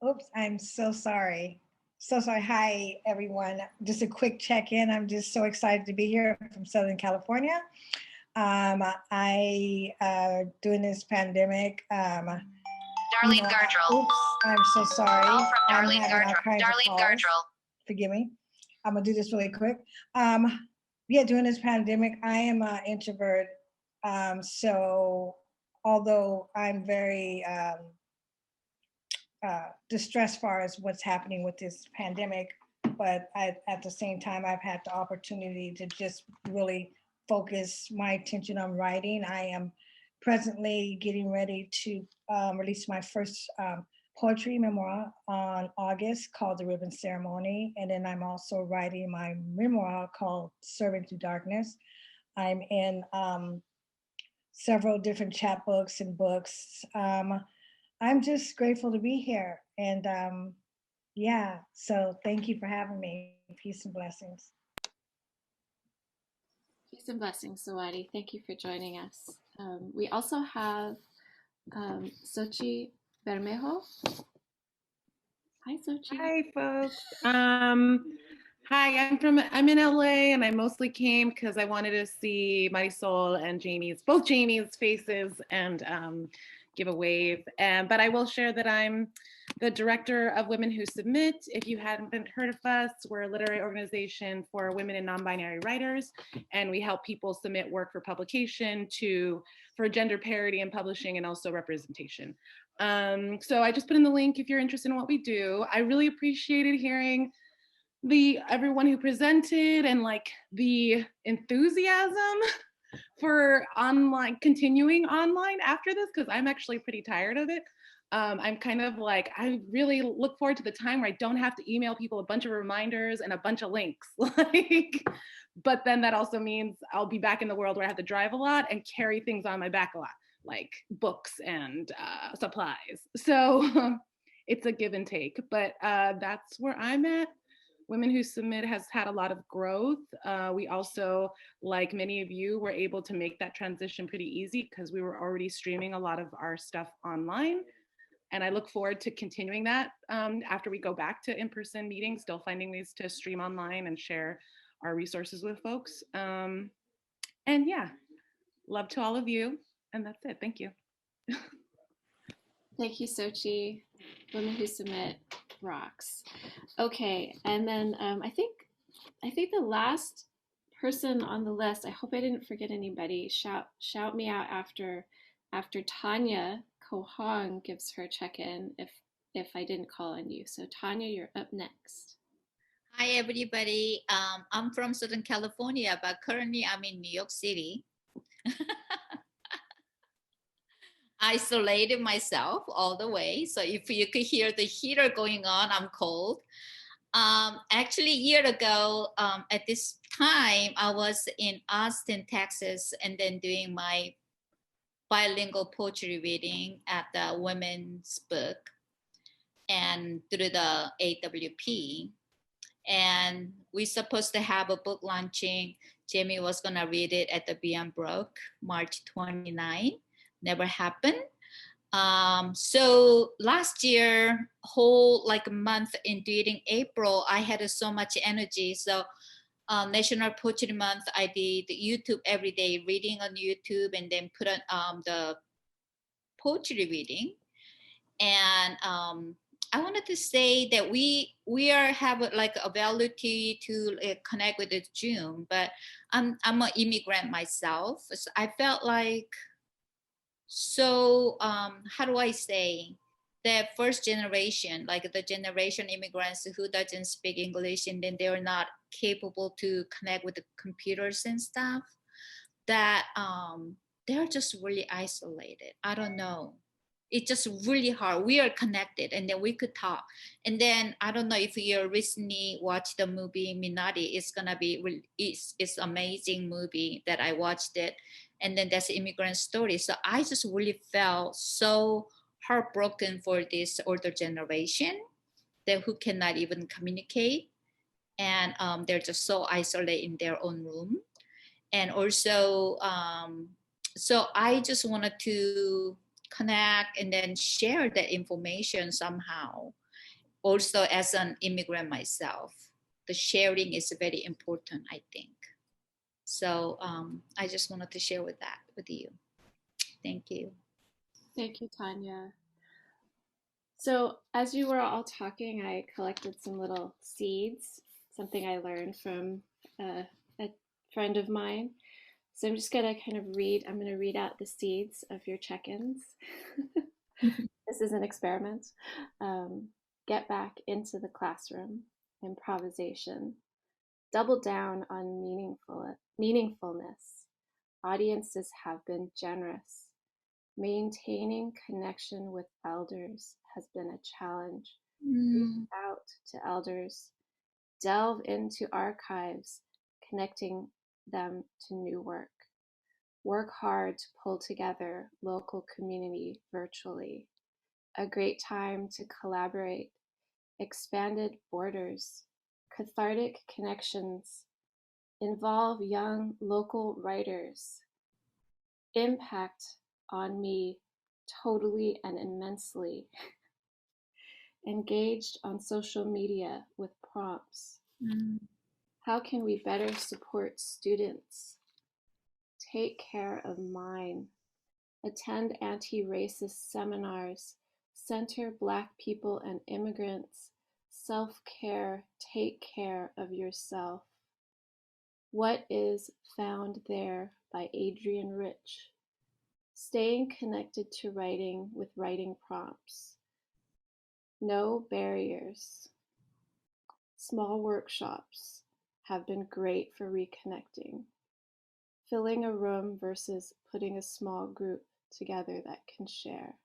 S: Oops, I'm so sorry. So sorry. Hi, everyone. Just a quick check-in. I'm just so excited to be here from Southern California. During this pandemic,
T: Darlene
S: Gardrell. Oops, I'm so sorry.
T: Call from Darlene Gardrell. Darlene Gardrell.
S: Forgive me. I'm gonna do this really quick. Yeah, during this pandemic, I am an introvert. So although I'm very distressed as far as what's happening with this pandemic, but at the same time, I've had the opportunity to just really focus my attention on writing. I am presently getting ready to release my first poetry memoir on August called The Ribbon Ceremony. And then I'm also writing my memoir called Serving Through Darkness. I'm in several different chapbooks and books. I'm just grateful to be here. And yeah, so thank you for having me. Peace and blessings.
A: Peace and blessings, Zawadi. Thank you for joining us. We also have Xochi Bermejo. Hi, Xochi.
U: Hi, folks. Hi, I'm in LA, and I mostly came because I wanted to see Marisol and both Jamie's faces, and give a wave. But I will share that I'm the director of Women Who Submit. If you haven't heard of us, we're a literary organization for women and non-binary writers, and we help people submit work for publication for gender parity in publishing and also representation. So I just put in the link if you're interested in what we do. I really appreciated hearing everyone who presented and like the enthusiasm for continuing online after this, because I'm actually pretty tired of it. I'm kind of like, I really look forward to the time where I don't have to email people a bunch of reminders and a bunch of links. But then that also means I'll be back in the world where I have to drive a lot and carry things on my back a lot, like books and supplies. So it's a give and take, but that's where I'm at. Women Who Submit has had a lot of growth. We also, like many of you, were able to make that transition pretty easy because we were already streaming a lot of our stuff online. And I look forward to continuing that after we go back to in-person meetings, still finding ways to stream online and share our resources with folks. And yeah, love to all of you. And that's it. Thank you.
A: Thank you, Xochi. Women Who Submit rocks. Okay, and then I think the last person on the list, I hope I didn't forget anybody, shout me out after Tanya Kohong gives her check-in if I didn't call on you. So Tanya, you're up next.
V: Hi, everybody. I'm from Southern California, but currently I'm in New York City. Isolated myself all the way. So if you could hear the heater going on, I'm cold. Actually, a year ago, at this time, I was in Austin, Texas, and then doing my bilingual poetry reading at the Women's Book and through the AWP. And we're supposed to have a book launching. Jamie was gonna read it at the Beyond Broke, March 29. Never happened. So last year, whole like a month in during April, I had so much energy. So National Poetry Month, I did YouTube every day, reading on YouTube, and then put on the poetry reading. And I wanted to say that we have like ability to connect with the Zoom, but I'm an immigrant myself. So I felt like, so how do I say, the first generation, like the generation immigrants who doesn't speak English and then they're not capable to connect with the computers and stuff, that they're just really isolated. I don't know. It's just really hard. We are connected and then we could talk. And then I don't know if you recently watched the movie Minari. It's gonna be, it's amazing movie that I watched it. And then that's immigrant story. So I just really felt so heartbroken for this older generation that who cannot even communicate. And they're just so isolated in their own room. And also, so I just wanted to connect and then share that information somehow. Also, as an immigrant myself, the sharing is very important, I think. So I just wanted to share with you. Thank you.
A: Thank you, Tanya. So as you were all talking, I collected some little seeds, something I learned from a friend of mine. So I'm just gonna kind of I'm gonna read out the seeds of your check-ins. This is an experiment. Get back into the classroom, improvisation, double down on meaningfulness. Audiences have been generous. Maintaining connection with elders has been a challenge. Reach out to elders, delve into archives, connecting them to new work. Work hard to pull together local community virtually. A great time to collaborate. Expanded borders, cathartic connections. Involve young local writers. Impact on me totally and immensely. Engaged on social media with prompts. How can we better support students? Take care of mine. Attend anti-racist seminars. Center Black people and immigrants. Self-care. Take care of yourself. What is Found There by Adrienne Rich. Staying connected to writing with writing prompts. No barriers. Small workshops have been great for reconnecting. Filling a room versus putting a small group together that can share.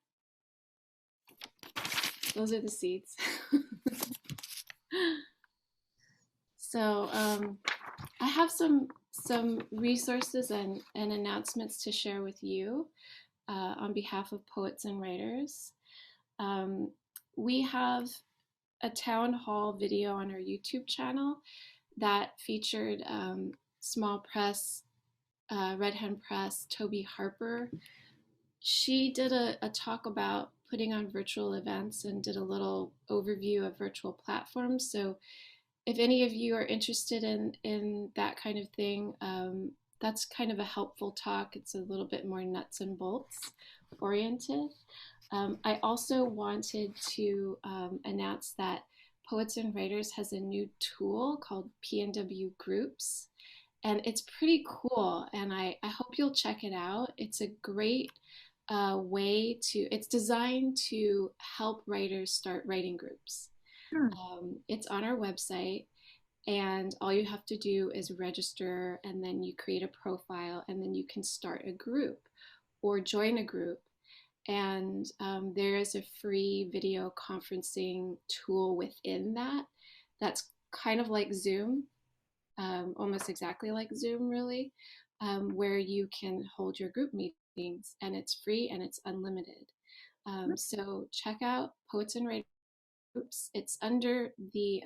A: Those are the seeds. So I have some resources and announcements to share with you on behalf of poets and writers. We have a town hall video on our YouTube channel that featured small press, Red Hen Press, Toby Harper. She did a talk about putting on virtual events and did a little overview of virtual platforms. So if any of you are interested in that kind of thing, that's kind of a helpful talk. It's a little bit more nuts and bolts oriented. I also wanted to announce that Poets and Writers has a new tool called PNW Groups, and it's pretty cool, and I hope you'll check it out. It's a great way to, it's designed to help writers start writing groups. It's on our website, and all you have to do is register, and then you create a profile, and then you can start a group or join a group. And there is a free video conferencing tool within that that's kind of like Zoom, almost exactly like Zoom really, where you can hold your group meetings, and it's free and it's unlimited. So check out Poets and Writers Groups. It's under the,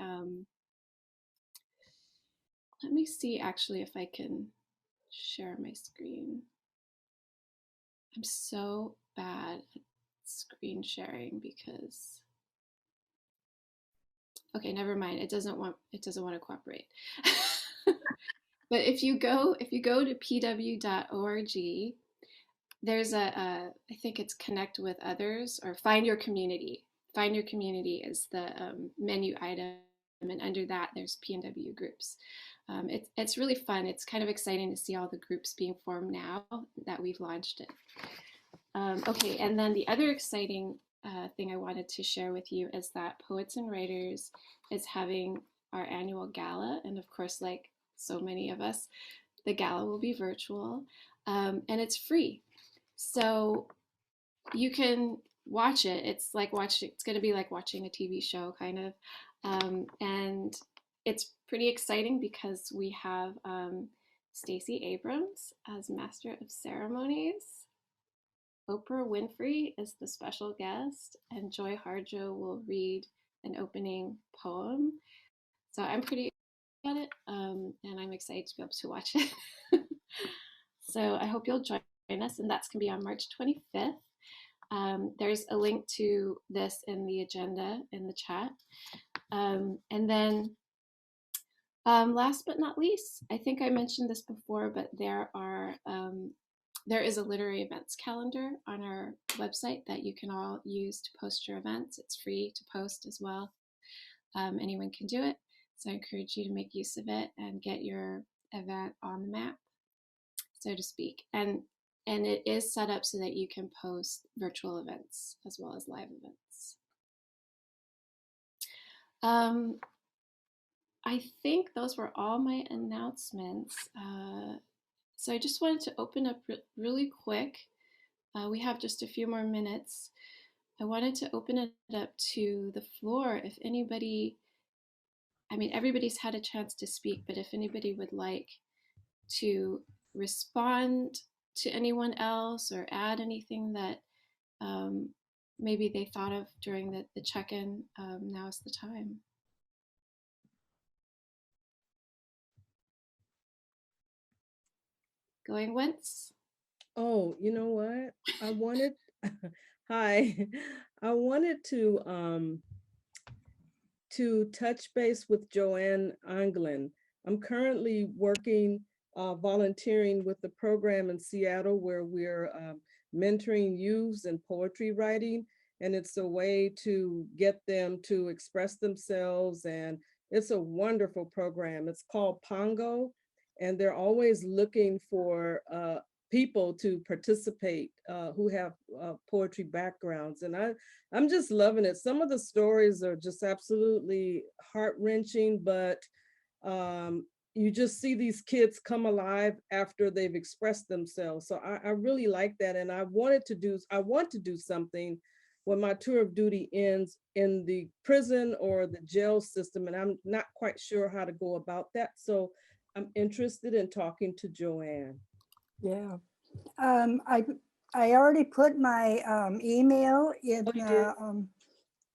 A: let me see actually if I can share my screen. I'm so bad at screen sharing because, okay, never mind. It doesn't want to cooperate. But if you go to pw.org, there's I think it's Connect with Others or Find Your Community. Find Your Community is the menu item, and under that there's PNW Groups. It's really fun. It's kind of exciting to see all the groups being formed now that we've launched it. Okay, and then the other exciting thing I wanted to share with you is that Poets and Writers is having our annual gala, and of course, like so many of us, the gala will be virtual, and it's free. So you can watch it. It's going to be like watching a TV show kind of, and it's pretty exciting because we have Stacey Abrams as Master of Ceremonies. Oprah Winfrey is the special guest, and Joy Harjo will read an opening poem. So I'm pretty excited about it, and I'm excited to be able to watch it. So I hope you'll join us, and that's going to be on March 25th. There's a link to this in the agenda in the chat. And then last but not least, I think I mentioned this before, but there is a literary events calendar on our website that you can all use to post your events. It's free to post as well. Anyone can do it. So I encourage you to make use of it and get your event on the map, so to speak. And it is set up so that you can post virtual events as well as live events. I think those were all my announcements. So I just wanted to open up really quick. We have just a few more minutes. I wanted to open it up to the floor. If anybody, I mean, everybody's had a chance to speak, but if anybody would like to respond to anyone else or add anything that maybe they thought of during the check-in, now is the time. Going once?
B: Oh, you know what? I wanted Hi. I wanted to touch base with Joanne Anglin. I'm currently working, volunteering with the program in Seattle where we're mentoring youths in poetry writing. And it's a way to get them to express themselves. And it's a wonderful program. It's called Pongo. And they're always looking for people to participate who have poetry backgrounds. And I'm just loving it. Some of the stories are just absolutely heart-wrenching, but you just see these kids come alive after they've expressed themselves. So I really like that. And I want to do something when my tour of duty ends in the prison or the jail system. And I'm not quite sure how to go about that. So I'm interested in talking to Joanne.
N: Yeah. I already put my email in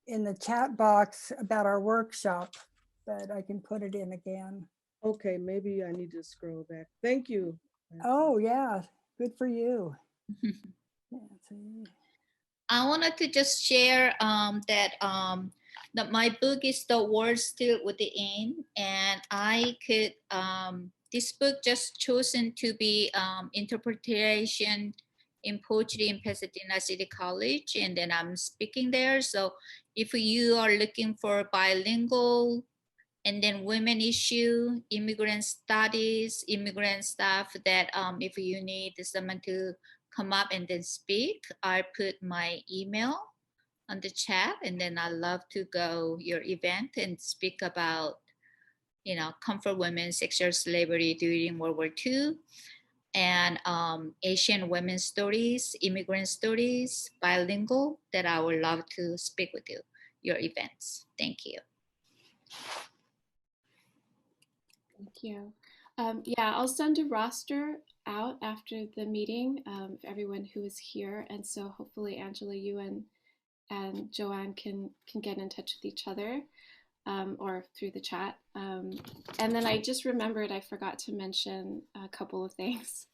N: the chat box about our workshop, but I can put it in again.
B: Okay, maybe I need to scroll back. Thank you.
N: Oh yeah, good for you.
V: I wanted to just share that my book is The Word Still Within, and I could this book just chosen to be interpretation in poetry in Pasadena City College, and then I'm speaking there. So if you are looking for bilingual and then women issue, immigrant studies, immigrant stuff, that if you need someone to come up and then speak, I put my email on the chat, and then I love to go your event and speak about, comfort women, sexual slavery during World War II, and Asian women's stories, immigrant stories, bilingual, that I would love to speak with you, your events. Thank you.
A: Thank you. Yeah, I'll send a roster out after the meeting of everyone who is here. And so hopefully, Angela, you and Joanne can get in touch with each other or through the chat. And then I just remembered I forgot to mention a couple of things.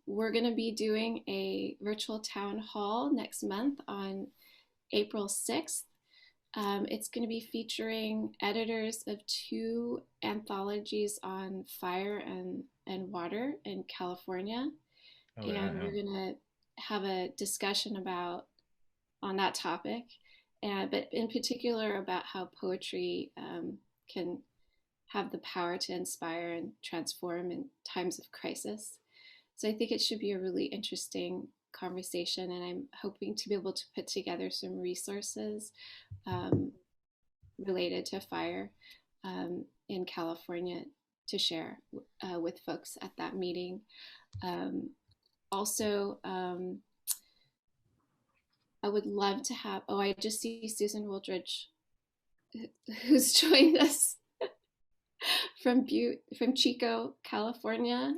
A: We're going to be doing a virtual town hall next month on April 6th. It's going to be featuring editors of 2 anthologies on fire and water in California.
E: Oh, yeah,
A: and we're going to have a discussion on that topic, but in particular about how poetry can have the power to inspire and transform in times of crisis. So I think it should be a really interesting conversation, and I'm hoping to be able to put together some resources related to fire in California to share with folks at that meeting. Also, I would love to have, I just see Susan Wooldridge, who's joined us from Chico, California.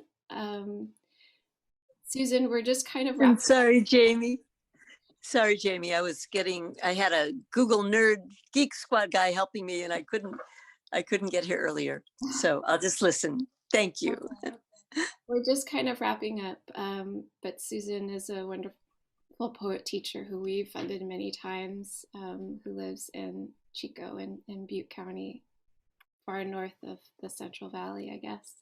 A: Susan, we're just kind of
C: I'm sorry, Jamie. Sorry, Jamie. I had a Google Nerd Geek Squad guy helping me, and I couldn't get here earlier. So I'll just listen. Thank you.
A: We're just kind of wrapping up, but Susan is a wonderful poet teacher who we've funded many times, who lives in Chico in Butte County, far north of the Central Valley, I guess.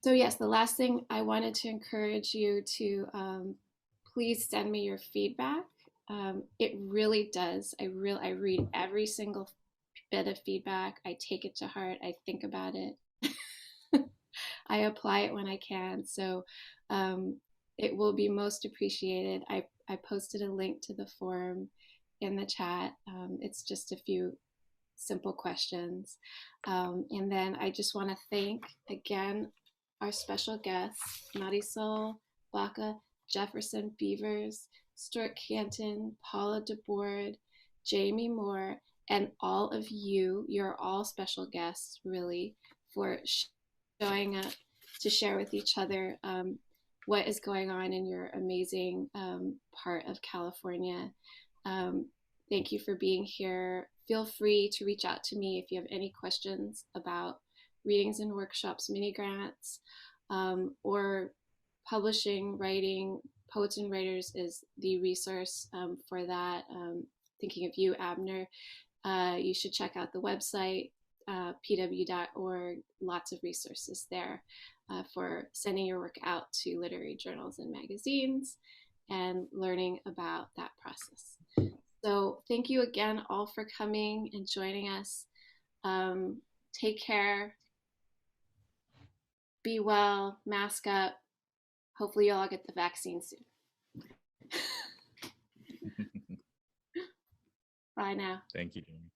A: So yes, the last thing I wanted to encourage you to please send me your feedback. It really does. I read every single bit of feedback. I take it to heart. I think about it. I apply it when I can. So it will be most appreciated. I posted a link to the forum in the chat. It's just a few simple questions. And then I just want to thank again our special guests, Marisol, Baca, Jefferson, Beavers, Stuart, Canton, Paula, DeBord, Jamie Moore, and all of you. You're all special guests, really, for showing up to share with each other what is going on in your amazing part of California. Thank you for being here. Feel free to reach out to me if you have any questions about readings and workshops, mini grants, or publishing, writing, Poets and Writers is the resource for that. Thinking of you, Abner, you should check out the website, pw.org. Lots of resources there for sending your work out to literary journals and magazines and learning about that process. So thank you again all for coming and joining us. Take care. Be well, mask up. Hopefully you'll all get the vaccine soon. Bye now.
E: Thank you, Jamie.